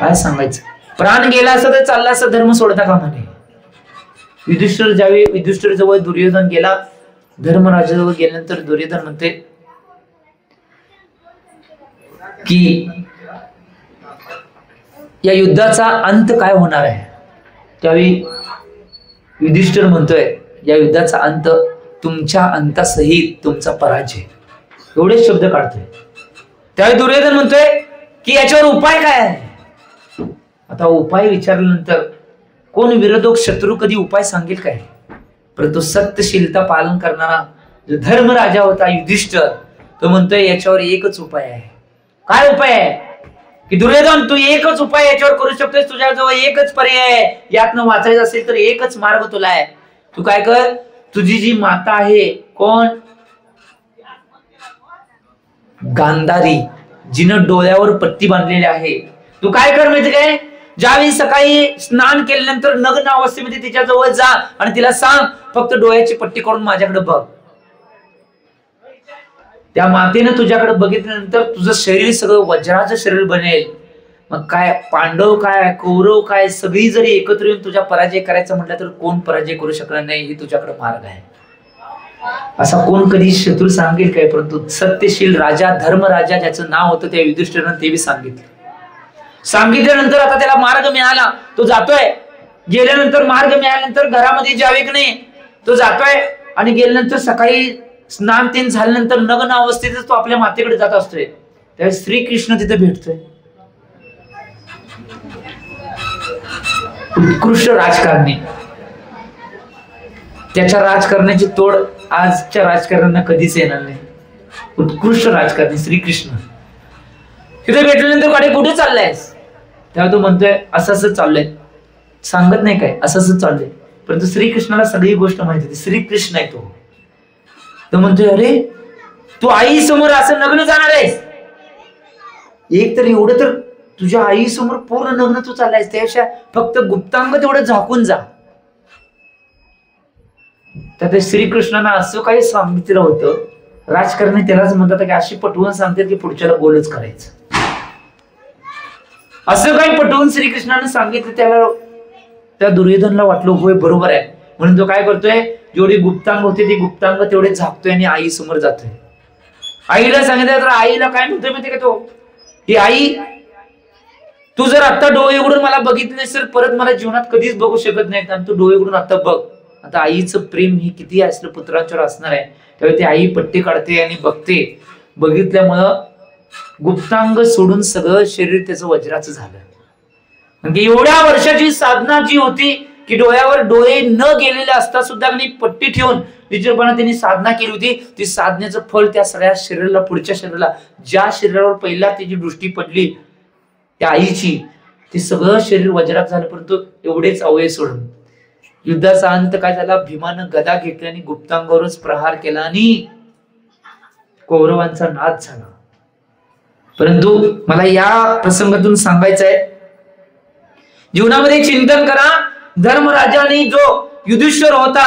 काय सांगायचं. प्राण गेला असं तर चालला असं धर्म सोडता कामा नये. युधिष्ठिर जवळ दुर्योधन गेला, धर्मराजाजवळ गेल्यानंतर दुर्योधन म्हणते की या युद्धाचा अंत काय होणार आहे. त्यावेळी युधिष्ठिर म्हणतोय या युद्धाचा अंत तुमच्या अंतासहित तुमचा पराजय, एवढेच शब्द काढतोय. त्यावेळी दुर्योधन म्हणतोय की याच्यावर उपाय काय आहे. आता उपाय विचारल्यानंतर कोण विरोधक शत्रू कधी उपाय सांगेल काय. परंतु सत्यशीलता पालन करणारा जो धर्मराजा होता युधिष्ठिर, तो म्हणतोय याच्यावर एकच उपाय आहे. काय उपाय आहे की दुर्योधन तू एकच उपाय याच्यावर करू शकतोस, तुझ्याजवळ एकच पर्याय आहे. यातनं वाचायचं असेल तर एकच मार्ग तुला आहे. तू काय कर, तुझी जी माता आहे कोण, गांधारी, जिनं डोळ्यावर पट्टी बांधलेली आहे, तू काय कर माहिती काय, ज्यावेळी सकाळी स्नान केल्यानंतर नग्न अवस्थेमध्ये तिच्या जवळ जा आणि तिला सांग फक्त डोळ्याची पट्टी करून माझ्याकडे बघ. त्या मातेनं तुझ्याकडे बघितल्यानंतर तुझं शरीर सगळं वज्राचं शरीर बनेल. मग काय पांडव काय कौरव काय सगळी जरी एकत्र येऊन तुझ्या पराजय करायचं म्हटलं तर कोण पराजय करू शकणार नाही. हे तुझ्याकडे मार्ग आहे. असा कोण कधी शत्रू सांगेल काय. परंतु सत्यशील राजा धर्मराजा ज्याचं नाव होतं त्या युधिष्ठिरानं ते बी सांगितल्यानंतर आता त्याला मार्ग मिळाला, तो जातोय. गेल्यानंतर मार्ग मिळाल्यानंतर घरामध्ये जावे की नाही, तो जातोय. आणि गेल्यानंतर सकाळी स्नान तीन झाल्यानंतर नग्न अवस्थेतच तो आपल्या मातेकडे जात असतोय. त्यावेळेस श्रीकृष्ण तिथे भेटतोय. उत्कृष्ट राजकारणी, त्याच्या राजकारणाची तोड आजच्या राजकारण्यांना कधीच येणार नाही. उत्कृष्ट राजकारणी श्रीकृष्ण तिथे भेटल्यानंतर कडे कुठे चाललायस, तेव्हा तो म्हणतोय असं असं चाललंय, सांगत नाही काय असं असं चाललंय. परंतु श्रीकृष्णाला सगळी गोष्ट माहिती होती. श्रीकृष्ण आहे तो म्हणतोय अरे तू आई समोर असं नग्न जाणार आहेस. एक तर एवढं तर तुझ्या आई समोर पूर्ण नग्न तू चाललायस, त्यापेक्षा फक्त गुप्तांग तेवढं झाकून जा. तर श्रीकृष्णांना असं काही सांगितलं होतं. राजकारणी त्यालाच म्हणतात की अशी पटवून सांगतात की पुढच्याला गोलच करायचं. असं काही पटवून श्रीकृष्णाने सांगितलं. त्याला त्या दुर्योधनला वाटलं होय बरोबर आहे, म्हणून तो काय करतोय, जेवढी गुप्तांग होते ती गुप्तांग तेवढे झाकतोय आणि आई समोर जातोय. आईला सांगितलं तर आईला काय म्हणतोय माहिती का तो, ही आई तू जर आता डोळे उघडून मला बघितले तर परत मला जीवनात कधीच बघू शकत नाही, कारण तू डोळे उघडून आता बघ. आता आईचं प्रेम ही किती असलं पुत्रांच्यावर असणार आहे. त्यावेळी ती आई पट्टी काढते आणि बघते. बघितल्यामुळं गुप्तांग सोडून सगळं शरीर त्याचं वज्राचं झालं. म्हणजे एवढ्या वर्षाची साधना जी होती की डोळ्यावर डोळे न गेलेले असता सुद्धा पट्टी ठेवून विचारपणा त्यांनी साधना केली होती. ती साधनेचं फळ त्या सगळ्या शरीराला, पुढच्या शरीराला, ज्या शरीरावर पहिला त्याची दृष्टी पडली त्या आईची, ते सगळं शरीर वज्रात झालं. परंतु एवढेच अवयव सोडून युद्धाचा अंत काय झाला, भीमानं गदा घेतली आणि गुप्तांगावरच प्रहार केला आणि कौरवांचा नाश झाला. परंतु मला या प्रसंगातून सांगायचं आहे, जीवनामध्ये चिंतन करा. धर्मराजाने जो युधिष्ठिर होता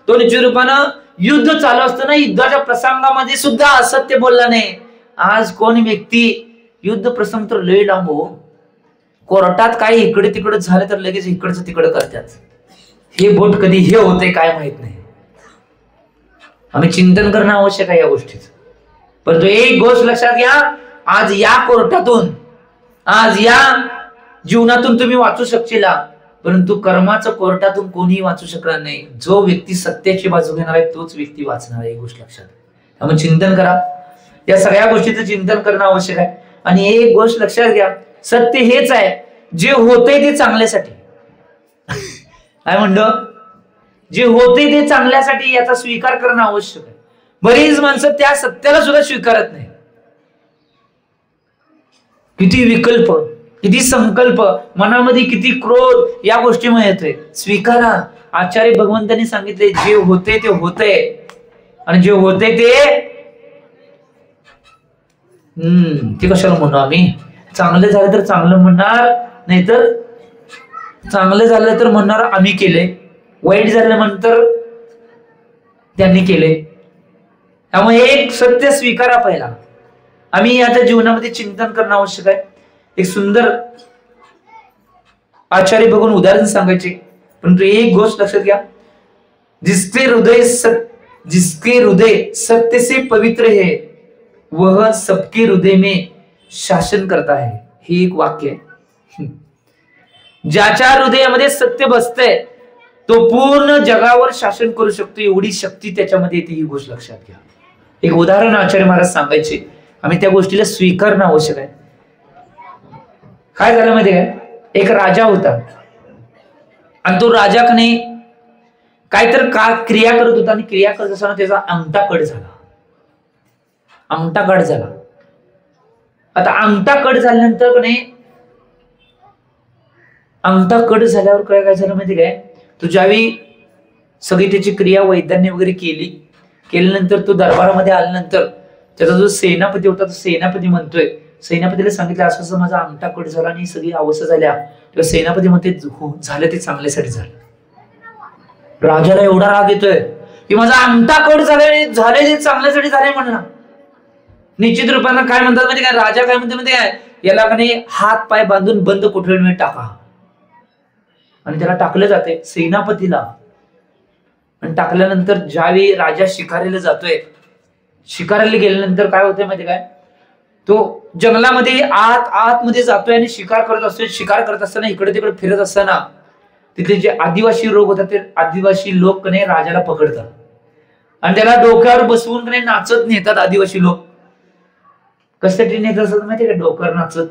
तो निश्चित रूपानं युद्ध चालू असताना युद्धाच्या प्रसंगामध्ये सुद्धा असत्य बोलला नाही. आज कोण व्यक्ती युद्ध प्रसंग तर लय लांब हो. कोर्टात काय इकडे तिकडे झालं तर लगेच इकडचं तिकडं करतात. हे बोट कधी हे होते काय माहित नाही. आम्ही चिंतन करणं आवश्यक आहे या गोष्टीचं. परंतु एक गोष्ट लक्षात घ्या, आज या कोर्टातून, आज या जीवनातून तुम्ही वाचू शकशील, परंतु कर्माचं कोर्टातून कोणीही वाचू शकणार नाही. जो व्यक्ती सत्याची बाजू घेणार आहे तोच व्यक्ती वाचणार आहे. ही गोष्ट लक्षात. त्यामुळे चिंतन करा, या सगळ्या गोष्टीचं चिंतन करणं आवश्यक आहे. आणि एक गोष्ट लक्षात घ्या, सत्य हेच आहे, जे होते ते चांगल्यासाठी. काय म्हणतो? जे होते ते चांगल्यासाठी, याचा स्वीकार करणं आवश्यक आहे. बरीच माणसं त्या सत्याला सुद्धा स्वीकारत नाही. किती विकल्प, किती संकल्प, मनामध्ये किती क्रोध या गोष्टीमुळे येतोय. स्वीकारा. आचार्य भगवंतांनी सांगितले, जे होते ते होते, आणि जे होते ते कशाला म्हणू आम्ही? चांगलं झालं तर चांगलं म्हणणार, नाहीतर चांगलं झालं तर म्हणणार आम्ही केले, वाईट झाल्यानंतर त्यांनी केले. त्यामुळे एक सत्य स्वीकारा पहिला. आम्ही आता जीवनामध्ये चिंतन करणं आवश्यक आहे. एक सुंदर आचार्य बघून उदाहरण सांगायचे, परंतु एक गोष्ट लक्षात घ्या, जिसके हृदय सत्य से पवित्र है वह सबके हृदय में शासन करता है. हे एक वाक्य आहे. ज्याच्या हृदयामध्ये सत्य बसतंय तो पूर्ण जगावर शासन करू शकतो, एवढी शक्ती त्याच्यामध्ये येते. ही गोष्ट लक्षात घ्या. एक उदाहरण आचार्य महाराज सांगायचे, आम्ही त्या गोष्टीला स्वीकारणं आवश्यक आहे. काय झालं माहिती काय? एक राजा होता, आणि तो राजाकडे काहीतरी क्रिया करत होता, आणि क्रिया करत असताना त्याचा अंगठा कट झाला. अंगठा कट झाला. आता अंगठा कट झाल्यानंतर अंगठा कट झाल्यावर काय झालं माहिती काय? तो ज्यावेळी सगळी त्याची क्रिया वैद्यांनी वगैरे केल्यानंतर तो दरबारामध्ये आल्यानंतर त्याचा जो सेनापती होता, तो सेनापती म्हणतोय, सेनापतीला सांगितलं असं असं माझा अंगठा कट झाला आणि सगळी अवस्था झाल्या. तेव्हा सेनापती म्हणते, झालं ते चांगल्यासाठी झालं. राजाला एवढा राग येतोय की माझा अंगठा कट झाले ते चांगल्यासाठी झाले म्हणला. निश्चित रूपानं काय म्हणतात माहिती काय? राजा काय म्हणते माहिती काय? याला हात पाय बांधून बंद कोठडीमध्ये टाका, आणि त्याला टाकलं जाते सेनापतीला. आणि टाकल्यानंतर ज्यावेळी राजा शिकारीला जातोय, शिकारीला गेल्यानंतर काय होतंय माहिती काय? तो जंगलामध्ये आतमध्ये जातोय आणि शिकार करत असतोय. शिकार करत असताना इकडे तिकडे फिरत असताना तिथे जे आदिवासी लोक होतात, ते आदिवासी लोक राजाला पकडतात आणि त्याला डोक्यावर बसवून नाचत नेतात. आदिवासी लोक कशासाठी नेत असतात माहिती का? डोक्यावर नाचत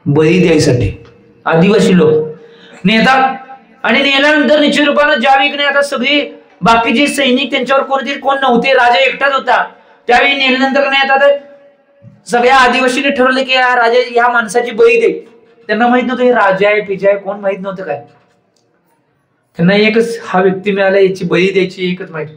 बळी द्यायसाठी आदिवासी लोक नेतात. आणि नेल्यानंतर निश्चित रूपानं ज्यावेळी आता सगळी बाकीचे सैनिक त्यांच्यावर कोण नव्हते, राजा एकटाच होता. त्यावेळी नेल्यानंतर आता सगळ्या आदिवासीने ठरवलं की राजा या माणसाची बळी दे. त्यांना माहित नव्हतं हे राजा आहे पिजा आहे, कोण माहित नव्हतं काय. त्यांना एकच हा व्यक्ती मिळाला, याची बळी द्यायची एकच माहिती.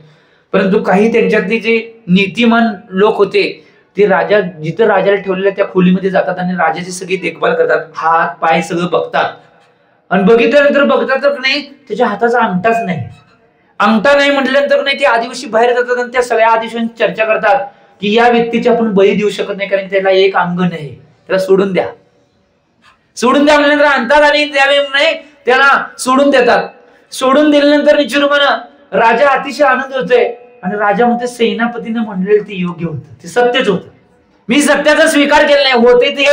परंतु काही त्यांच्यातले जे नीतिमान लोक होते, ते राजा जिथं राजाला ठेवलेल्या त्या खोलीमध्ये जातात आणि राजाची सगळी देखभाल करतात, हात पाय सगळं बघतात. आणि बघितल्यानंतर बघतात तर त्याच्या हाताचा अंगठाच नाही. अंगठा नाही म्हटल्यानंतर ते आदिवासी बाहेर जातात आणि त्या सगळ्या आदिवासींची चर्चा करतात की या व्यक्तीची आपण बळी देऊ शकत नाही, कारण त्याला एक अंग नाही, त्याला सोडून द्या. सोडून द्या म्हणल्यानंतर आणतात आणि त्यावेळी त्याला सोडून देतात. सोडून दिल्यानंतर निश्चित रूपानं राजा अतिशय आनंद होतोय आणि राजा म्हणते सेनापतीने म्हणलेलं ते योग्य होतं, ते सत्यच होतं. मी सत्याचा स्वीकार केला नाही, होते ते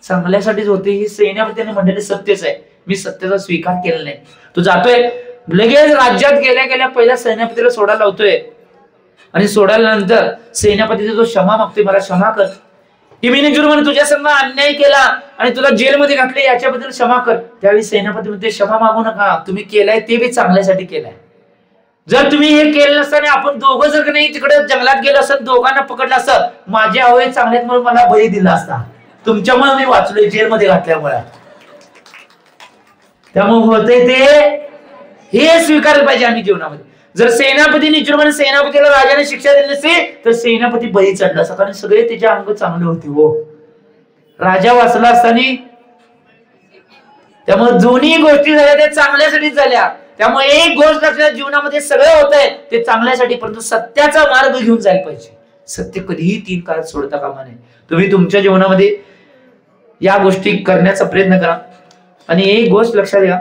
चांगल्यासाठीच होते, हे सेनापतीने म्हणलेले सत्यच आहे. मी सत्याचा स्वीकार केला नाही. तो जातोय लगेच राज्यात गेल्या पहिल्या सेनापतीला सोडायला लावतोय. आणि सोडायला सेनापतीचा जो क्षमा मागतोय, मला क्षमा कर की मी निजुर्माने तुझ्या संग अन्याय केला आणि तुला जेलमध्ये घातले, याच्याबद्दल क्षमा कर. त्यावेळी सेनापती म्हणते, क्षमा मागू नका, तुम्ही केलाय ते बी चांगल्यासाठी केलाय. जर तुम्ही हे केलं नसतं, आपण दोघं जर तिकडे जंगलात गेलो असत, दोघांना पकडलं असतं, माझ्या अवय चांगल्यात म्हणून मला बळी दिला असता, तुमच्यामुळे मी वाचलोय जेलमध्ये घातल्यामुळे. त्यामुळे होते ते हे स्वीकारलं पाहिजे आम्ही जीवनामध्ये. जर सेनापतीला राजाने शिक्षा दिली नसती तर सेनापती बळी चढला असता, कारण सगळे त्याचे अंग चांगले होते. हो, राजा वाचला असताना. त्यामुळे दोन्ही गोष्टी झाल्या त्या चांगल्यासाठीच झाल्या. त्यामुळे एक गोष्ट आपल्या जीवनामध्ये सगळं होत आहे ते चांगल्यासाठी, परंतु सत्याचा मार्ग घेऊन जायला पाहिजे. सत्य कधीही 3 काळात सोडता कामा नये. तुम्ही तुमच्या जीवनामध्ये या गोष्टी करण्याचा प्रयत्न करा. आणि एक गोष्ट लक्षात घ्या,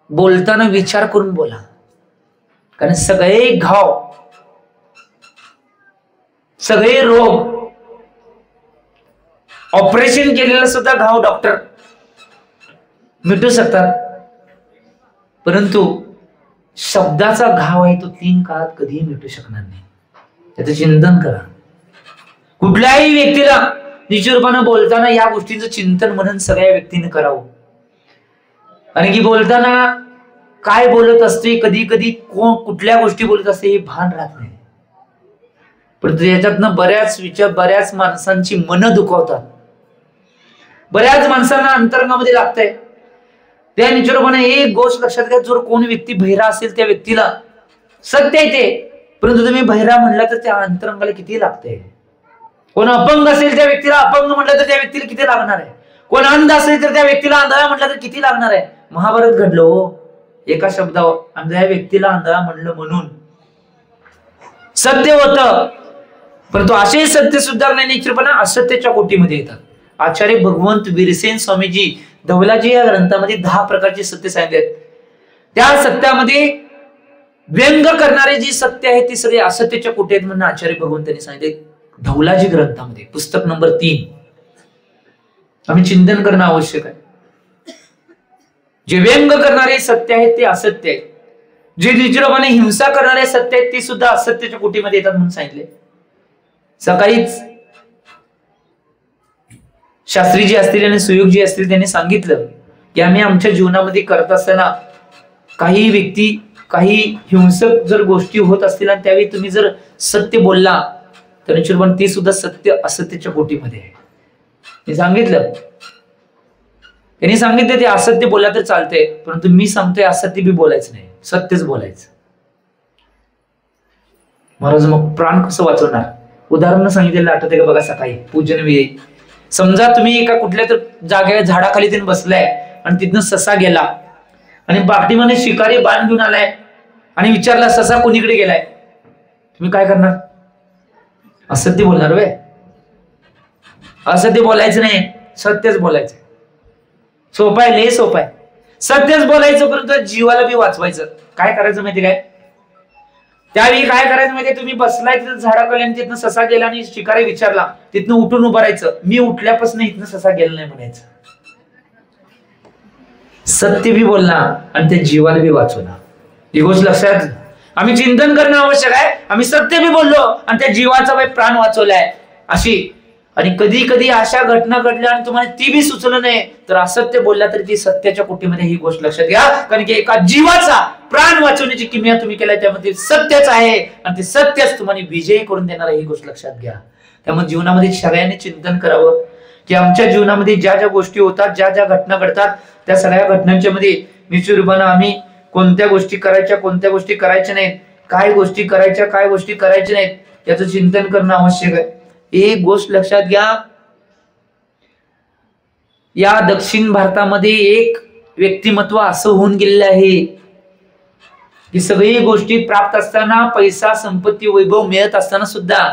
बोलताना विचार करून बोला. कारण सगळे घाव, सगळे रोग, ऑपरेशन केलेला सुद्धा घाव डॉक्टर मिटू शकतात, परंतु शब्दाचा घाव आहे तो 3 काळात कधीही मिटू शकणार नाही. त्याचं चिंतन करा. कुठल्याही व्यक्तीला निश्चितपणे बोलताना या गोष्टींचं चिंतन मनन सगळ्या व्यक्तीने करावं. आणि की बोलताना काय बोलत असते, कधी कधी कुठल्या गोष्टी बोलत असते हे भान राहत नाही. परंतु याच्यातनं बऱ्याच माणसांची मनं दुखावतात. बऱ्याच माणसांना अंतरंगामध्ये लागतंय. त्या निश्चितपणे एक गोष्ट लक्षात घ्या, जर कोणी व्यक्ती बहिरा असेल त्या व्यक्तीला सत्य येते, परंतु तुम्ही बहिरा म्हणला तर त्या अंतरंगाला किती लागतंय. कोण अपंग असेल त्या व्यक्तीला अपंग म्हटलं तर त्या व्यक्तीला किती लागणार आहे. कोण अंध असेल तर त्या व्यक्तीला आंधळा म्हटलं तर किती लागणार आहे. महाभारत घडलं हो एका शब्दावर. आंधळ्या व्यक्तीला आंधळा म्हणलं म्हणून सत्य होतं, परंतु असे सत्य सुधारणे निश्चितपणे असत्याच्या कोटीमध्ये येतात. आचार्य भगवंत वीरसेन स्वामीजी धवलाजी या ग्रंथामध्ये 10 प्रकारचे सत्य सांगितलेत. त्या सत्यामध्ये व्यंग करणारे जे सत्य आहे ते सगळे असत्याच्या कोटी आहेत म्हणून आचार्य भगवंतांनी सांगितले धवलाजी ग्रंथामध्ये, पुस्तक नंबर 3. आम्ही चिंतन करणं आवश्यक आहे. जे व्यंग करणारे सत्य आहेत ते असत्य आहे. जे निश्चितपणे हिंसा करणारे सत्य आहेत ते सुद्धा असत्याच्या कोटीमध्ये येतात म्हणून सांगितले. सकाळीच शास्त्रीजी असतील आणि सुयोगजी असतील त्यांनी सांगितलं की आम्ही आमच्या जीवनामध्ये करत असताना काही व्यक्ती, काही हिंसक जर गोष्टी होत असतील आणि त्यावेळी तुम्ही जर सत्य बोलला तर निश्चितपणे ते सुद्धा सत्य असत्याच्या कोटीमध्ये आहे. मी सांगितलं, त्यांनी सांगितलं ते असत्य बोलला तर चालतंय, परंतु मी सांगतोय असत्य बी बोलायचं नाही, सत्यच बोलायचं. महाराज मग प्राण कसं वाचवणार? उदाहरण सांगितलेलं आठवतंय का बघा. सकाळी पूजन वेळी समजा तुम्ही एका कुठल्या तर जागेवर झाडाखाली तिने बसलाय आणि तिथनं ससा गेला आणि बागडीमध्ये शिकारी बाण घेऊन आलाय आणि विचारला ससा कोणीकडे गेलाय, तुम्ही काय करणार? असत्य बोलणार वे? असत्य बोलायचं नाही, सत्यच बोलायचं. सोपं आहे, लय सोपं आहे. सत्यच बोलायचं, परंतु जीवाला बी वाचवायचं. काय करायचं माहिती काय? त्यावेळी काय करायचं माहितीये, तुम्ही बसलाय तिथं झाडाखाली आणि तिथनं ससा गेला आणि शिकारी विचारला, तिथनं उठून उभं राहायचं. मी उठल्यापासून इथनं ससा गेला नाही म्हणायचं. सत्य बी बोलणार आणि त्या जीवाला बी वाचवणार. ही गोष्ट लक्षात आम्ही चिंतन करणं आवश्यक आहे. आम्ही सत्य बी बोललो आणि त्या जीवाचा प्राण वाचवलाय अशी. आणि कधी कधी अशा घटना घडल्या आणि तुम्हाला ती बी सुचलं नाही तर असत्य बोलला तरी ती सत्याच्या कोटीमध्ये. ही गोष्ट लक्षात घ्या, कारण की एका जीवाचा प्राण वाचवण्याची किमया तुम्ही केलाय त्यामध्ये सत्यच आहे आणि ते सत्यच तुम्हाला विजयी करून देणार आहे. ही गोष्ट लक्षात घ्या. त्यामुळे जीवनामध्ये सगळ्यांनी चिंतन करावं की आमच्या जीवनामध्ये ज्या ज्या गोष्टी होतात, ज्या ज्या घटना घडतात, त्या सगळ्या घटनांच्या मध्ये निश्चित रूपाने आम्ही कोणत्या गोष्टी करायच्या, कोणत्या गोष्टी करायच्या नाहीत, काय गोष्टी करायच्या, काय गोष्टी करायच्या नाहीत, याचं चिंतन करणं आवश्यक आहे. एक गोष्ट लक्षात घ्या, या दक्षिण भारतामध्ये एक व्यक्तिमत्व असं होऊन गेलेलं आहे की सगळी गोष्टी प्राप्त असताना, पैसा संपत्ती वैभव मिळत असताना सुद्धा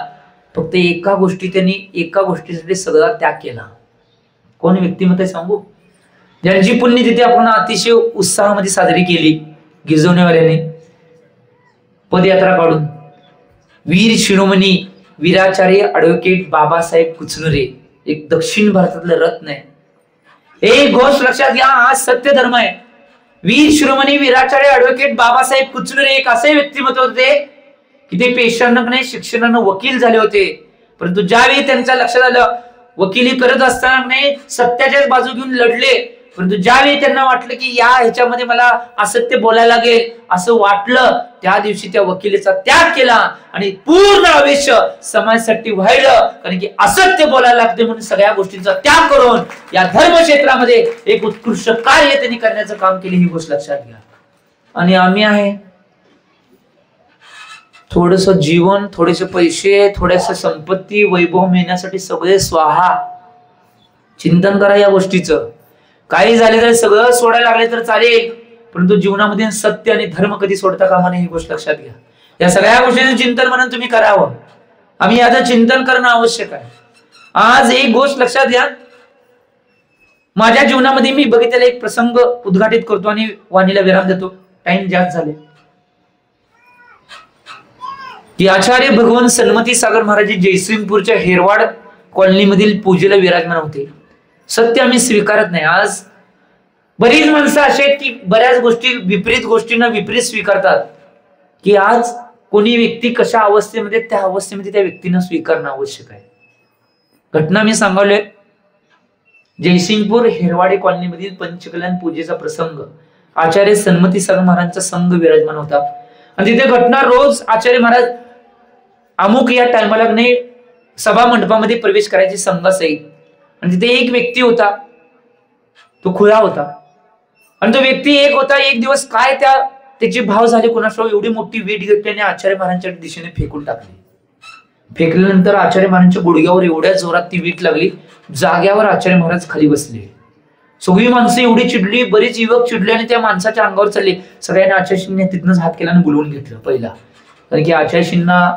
फक्त एका गोष्टीसाठी सगळा त्याग केला. कोण व्यक्तिमत्व सांगू? ज्यांची पुण्यतिथी आपण अतिशय उत्साहामध्ये साजरी केली गिरजवण्यावाल्याने पदयात्रा काढून. वीर शिरोमणी वीराचार्य ॲडव्होकेट बाबासाहेब कुचनुरे, एक दक्षिण भारतातलं रत्न आहे. एक गोष्ट लक्षात घ्या, आज सत्य धर्म आहे. वीर शिरोमणी वीराचार्य ॲडव्होकेट बाबासाहेब कुचनुरे एक असे व्यक्तिमत्व होते की ते पेशानं शिक्षणानं वकील झाले होते. परंतु ज्यावेळी त्यांच्या लक्षात आलं वकिली करत असताना नाही सत्याच्याच बाजू घेऊन लढले, परंतु ज्यावेळी त्यांना वाटलं की या ह्याच्यामध्ये मला असत्य बोलायला लागेल असं वाटलं, त्या दिवशी त्या वकिलीचा त्याग केला आणि पूर्ण आयुष्य समाजासाठी वाहिलं. कारण की असत्य बोलायला लागते म्हणून सगळ्या गोष्टींचा त्याग करून या धर्म क्षेत्रामध्ये एक उत्कृष्ट कार्य त्यांनी करण्याचं काम केले. ही गोष्ट लक्षात घ्या. आणि आम्ही आहे थोडस जीवन, थोडेसे पैसे, थोडेसे संपत्ती वैभव मिळण्यासाठी सगळे स्वाहा. चिंतन करा या गोष्टीचं. काही झाले तर सगळं सोडायला लागले तर चालेल, परंतु जीवनामध्ये सत्य आणि धर्म कधी सोडता कामा नये. ही गोष्ट लक्षात घ्या. या सगळ्या गोष्टींचं चिंतन म्हणून तुम्ही करावं. आम्ही याचं चिंतन करणं आवश्यक आहे. आज एक गोष्ट लक्षात घ्या, माझ्या जीवनामध्ये मी बघितलेला एक प्रसंग उद्घाटित करतो आणि वाणीला विराम देतो, टाइम जास्त झाले. की आचार्य भगवान सन्मती सागर महाराज जयसिंगपूरच्या हेरवाड कॉलनीमधील पूजेला विराजमान होते. सत्य आम्ही स्वीकारत नाही. आज बरीच माणसं अशी आहेत की बऱ्याच गोष्टी विपरीत गोष्टींना विपरीत स्वीकारतात. की आज कोणी व्यक्ती कशा अवस्थेमध्ये त्या अवस्थेमध्ये त्या व्यक्तीनं स्वीकारणं आवश्यक आहे. घटना मी सांगलोय. जयसिंगपूर हेरवाडे कॉलनीमधील पंचकल्याण पूजेचा प्रसंग, आचार्य सन्मती सागर महाराजांचा संघ विराजमान होता आणि तिथे घटना रोज आचार्य महाराज अमुक या टायमाला नाही सभा मंडपामध्ये प्रवेश करायची संघासहित. आणि तिथे एक व्यक्ती होता, तो खुळा होता. आणि तो व्यक्ती एक होता. एक दिवस काय त्याचे भाव झाले कोणासह, एवढी मोठी वीट घेतल्याने आचार्य महाराजांच्या दिशेने फेकून टाकली. फेकल्यानंतर आचार्य महाराजांच्या गुडघ्यावर एवढ्या जोरात ती वीट लागली, जाग्यावर आचार्य महाराज खाली बसले. सगळी माणसं एवढी चिडली, बरेच युवक चिडले आणि त्या माणसाच्या अंगावर चालले. सगळ्यांनी आचार्यश्रींनी तिथनंच हात केला आणि बोलवून घेतलं पहिला. कारण की आचार्यश्रींना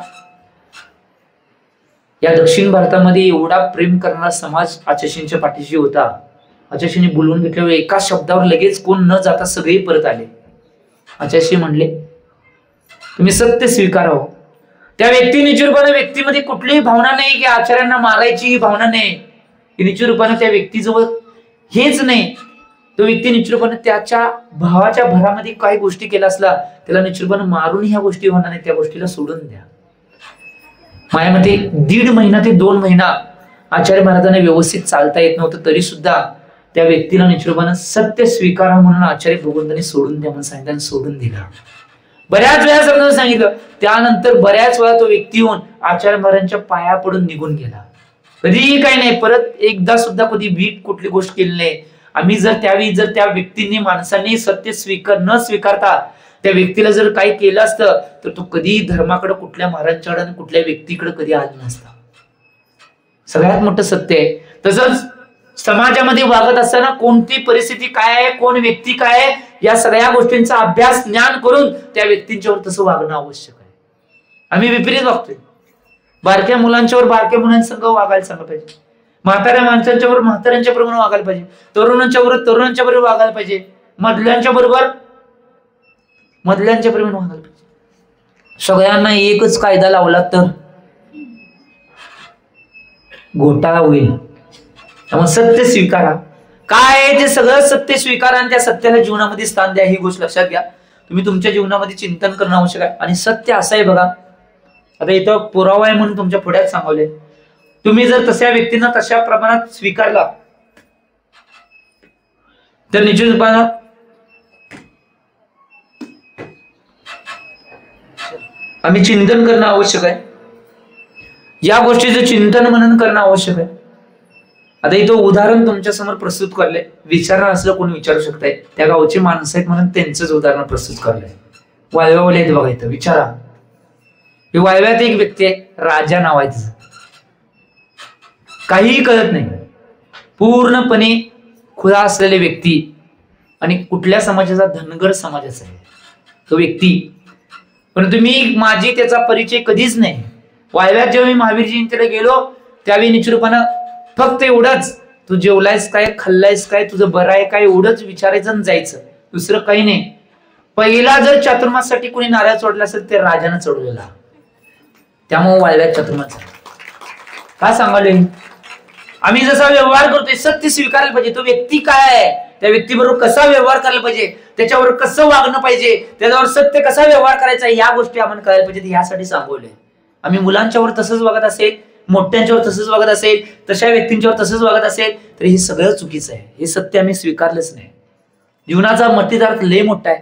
या दक्षिण भारतामध्ये एवढा प्रेम करणारा समाज आचार्यश्रींच्या पाठीशी होता. आचार्यश्रींनी बोलवून घेतल्यावर एका शब्दावर लगेच कोण न जाता सगळे परत आले. आचार्यश्री म्हणले, तुम्ही सत्य स्वीकारावं. त्या व्यक्ती निजरूपाने, व्यक्तीमध्ये कुठलीही भावना नाही की आचार्यांना मारायची ही भावना नाही. निजरूपाने त्या व्यक्तीजवळ हेच नाही. तो व्यक्ती निश्चितपणे त्याच्या भावाच्या भरामध्ये काही गोष्टी केल्या असला, त्याला निश्चितपणे मारून ह्या गोष्टी होणार नाही, त्या गोष्टीला सोडून द्या. माझ्यामध्ये 1.5 महिना ते 2 महिना आचार्य महाराजांना व्यवस्थित चालता येत नव्हतं, तरी सुद्धा त्या व्यक्तीला निश्चितपणे सत्य स्वीकारा म्हणून आचार्य भगवंतांनी सोडून द्या म्हणून सांगितलं, सोडून दिला. बऱ्याच वेळा समजून सांगितलं. त्यानंतर बऱ्याच वेळा तो व्यक्ती होऊन आचार्य महाराजांच्या पाया पडून निघून गेला. कधीही काही नाही, परत एकदा सुद्धा कधी वीट कुठली गोष्ट केली नाही. आम्ही जर त्यावेळी जर त्या व्यक्तीने, माणसाने सत्य न स्वीकारता त्या व्यक्तीला जर काही केलं असतं, तर तो कधी धर्माकडे, कुठल्या महाराजांच्याकडे आणि कुठल्या व्यक्तीकडे कधी आला नसता. सगळ्यात मोठं सत्य आहे. तसंच समाजामध्ये वागत असताना कोणती परिस्थिती काय आहे, कोण व्यक्ती काय आहे, या सगळ्या गोष्टींचा अभ्यास ज्ञान करून त्या व्यक्तींच्यावर तसं वागणं आवश्यक आहे. आम्ही विपरीत वागतोय. बारक्या मुलांच्यावर बारक्या मुलांसंग वागायला सांगलं पाहिजे. म्हाताऱ्या माणसांच्यावर म्हाताऱ्यांच्या प्रमाणे वागायला पाहिजे. तरुणांच्या तरुणांच्या बरोबर वागायला पाहिजे. मधल्यांच्या बरोबर मधल्यांच्या प्रमाणे वागायला पाहिजे. सगळ्यांना एकच कायदा लावला तर घोटाळा होईल. त्यामुळे सत्य स्वीकारा. काय आहे ते सगळं सत्य स्वीकारा आणि त्या सत्याला जीवनामध्ये स्थान द्या. ही गोष्ट लक्षात घ्या. तुम्ही तुमच्या जीवनामध्ये चिंतन करणं आवश्यक आहे. आणि सत्य असं आहे बघा, आता इथं पुरावा आहे म्हणून तुमच्या पुढ्यात सांगवले. तुम्ही जर तशा व्यक्तींना तशा प्रमाणात स्वीकारला तर निश्चितपणे आम्ही चिंतन करणं आवश्यक आहे. या गोष्टीचं चिंतन मनन करणं आवश्यक आहे. आता इथं उदाहरण तुमच्या समोर प्रस्तुत करलंय. विचारणार असलं कोणी विचारू शकताय. त्या गावचे माणसं आहेत म्हणून त्यांचंच उदाहरण प्रस्तुत करलंय. वाळव्यावाले आहेत बघा इथं, विचारा. हे वाळव्यात एक व्यक्ती आहे, राजा नाव आहे तिचं. काहीही कळत नाही, पूर्णपणे खुला असलेले व्यक्ती आणि कुठल्या समाजाचा, धनगर समाजाचा आहे तो व्यक्ती. परंतु माझी त्याचा परिचय कधीच नाही. वाळव्यात जेव्हा मी महावीरजींकडे गेलो त्यावेळी निश्चितपणे फक्त एवढंच, तू जेवलायस काय, खाल्लायस काय, तुझं बरं आहे काय, एवढंच विचारायचं आणि जायचं, दुसरं काही नाही. पहिला जर चातुर्मासाठी कोणी नारळ चढला असेल ते राजानं चढवलेला. त्यामुळे वाळव्यात चातुर्मास काय सांगाले. आम्ही जसा व्यवहार करतोय सत्य स्वीकारलं पाहिजे. तो व्यक्ती काय आहे, त्या व्यक्तीबरोबर कसा व्यवहार करायला पाहिजे, त्याच्यावर कसं वागणं पाहिजे, त्याच्यावर सत्य कसा व्यवहार करायचा, या गोष्टी आपण करायला पाहिजे. यासाठी सांगवलंय. आम्ही मुलांच्यावर तसंच वागत असेल, मोठ्यांच्यावर तसंच वागत असेल, तशा व्यक्तींच्यावर तसंच वागत असेल तर हे सगळं चुकीचं आहे. हे सत्य आम्ही स्वीकारलंच नाही. जीवनाचा मतितार्थ लय मोठा आहे,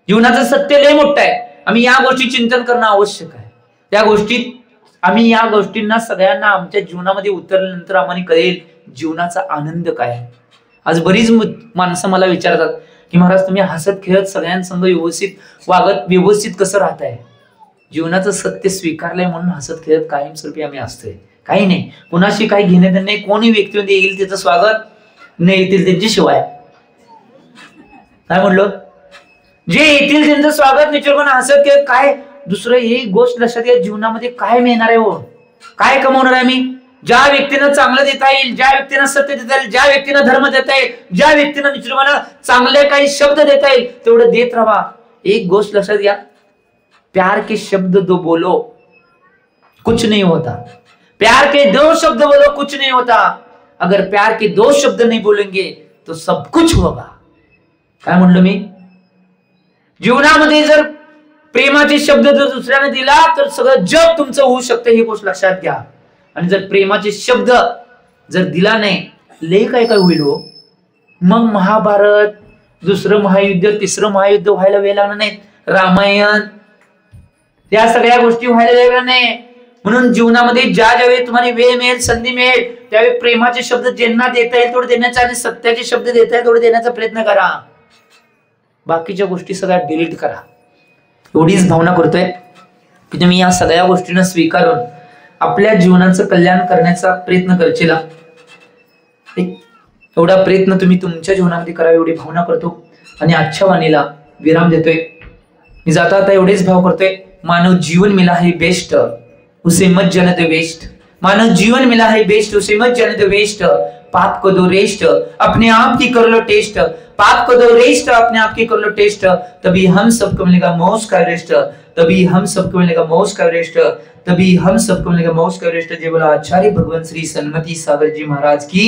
जीवनाचं सत्य लय मोठं आहे. आम्ही या गोष्टी चिंतन करणं आवश्यक आहे. त्या गोष्टीत आम्ही या गोष्टींना सगळ्यांना आमच्या जीवनामध्ये उतरल्यानंतर आम्हाला कळेल जीवनाचा आनंद काय आहे. आज बरीच माणसं मला विचारतात की महाराज तुम्ही हसत खेळत सगळ्यांसंग व्यवस्थित वागत व्यवस्थित कसं राहताय. जीवनाचं सत्य स्वीकारलंय म्हणून हसत खेळत कायमस्वरूपी आम्ही असतोय. काही नाही, कुणाशी काही घेणे नाही. कोणी व्यक्तीमध्ये येईल त्याचं स्वागत, नाही येतील त्यांची शिवाय. काय म्हणलं, जे येतील त्यांचं स्वागत निश्चितपणे हसत खेळत. काय दुसरं एक गोष्ट लक्षात घ्या, जीवनामध्ये काय मिळणार आहे हो, काय कमवणार आहे मी, ज्या व्यक्तीनं चांगलं देता येईल, ज्या व्यक्तीनं सत्य देता येईल, ज्या व्यक्तीनं धर्म देता येईल, ज्या व्यक्तीनं निश्चितपणे चांगले काही शब्द देता येईल तेवढं देत राहा. एक गोष्ट लक्षात घ्या, प्यार के शब्द दो बोलो कुछ नहीं होता, प्यार के दो शब्द बोलो कुछ नहीं होता. अगर प्यार के दो शब्द नहीं बोलेंगे तो सब कुछ होगा. काय म्हणलो मी? जीवनामध्ये जर प्रेमाचे शब्द जर दुसऱ्याने दिला तर सगळं जग तुमचं होऊ शकतं, ही गोष्ट लक्षात घ्या. आणि जर प्रेमाचे शब्द जर दिला नाही, लय काय काय होईल हो. मग महाभारत, दुसरं महायुद्ध, तिसरं महायुद्ध व्हायला वेळ लागणार नाही, रामायण, या सगळ्या गोष्टी व्हायला वेळ नाही. म्हणून जीवनामध्ये ज्या ज्यावेळी तुम्हाला वेळ मिळेल, संधी मिळेल, त्यावेळी प्रेमाचे शब्द ज्यांना देता येईल तेवढे देण्याचा आणि सत्याचे शब्द देता येईल तेवढे देण्याचा प्रयत्न करा. बाकीच्या गोष्टी सगळ्या डिलीट करा. एवढीच भावना करतोय की तुम्ही या सगळ्या गोष्टींना स्वीकारून आपल्या जीवनाचं कल्याण करण्याचा प्रयत्न करशील. एवढा प्रयत्न तुम्ही तुमच्या जीवनामध्ये करा एवढी भावना करतो आणि आजच्या वाणीला विराम देतोय. मी जाता आता एवढेच भाव करतोय, मानव जीवन मिला है बेस्ट उसे मत जाने दो वेस्ट, मानव जीवन मिला है बेस्ट उसे मत जाने दो वेस्ट. पाप को दो रेस्ट, अपने आप की कर लो टेस्ट, पाप को दो रेस्ट, अपने आप की कर लो टेस्ट. तभी हम सबको मिलेगा मौज का रेस्ट, तभी हम सबको मिलेगा मौज का रेस्ट, तभी हम सबको मिलेगा मौज का रेस्ट. जय बोला आचार्य भगवान श्री सन्मति सागर जी महाराज की.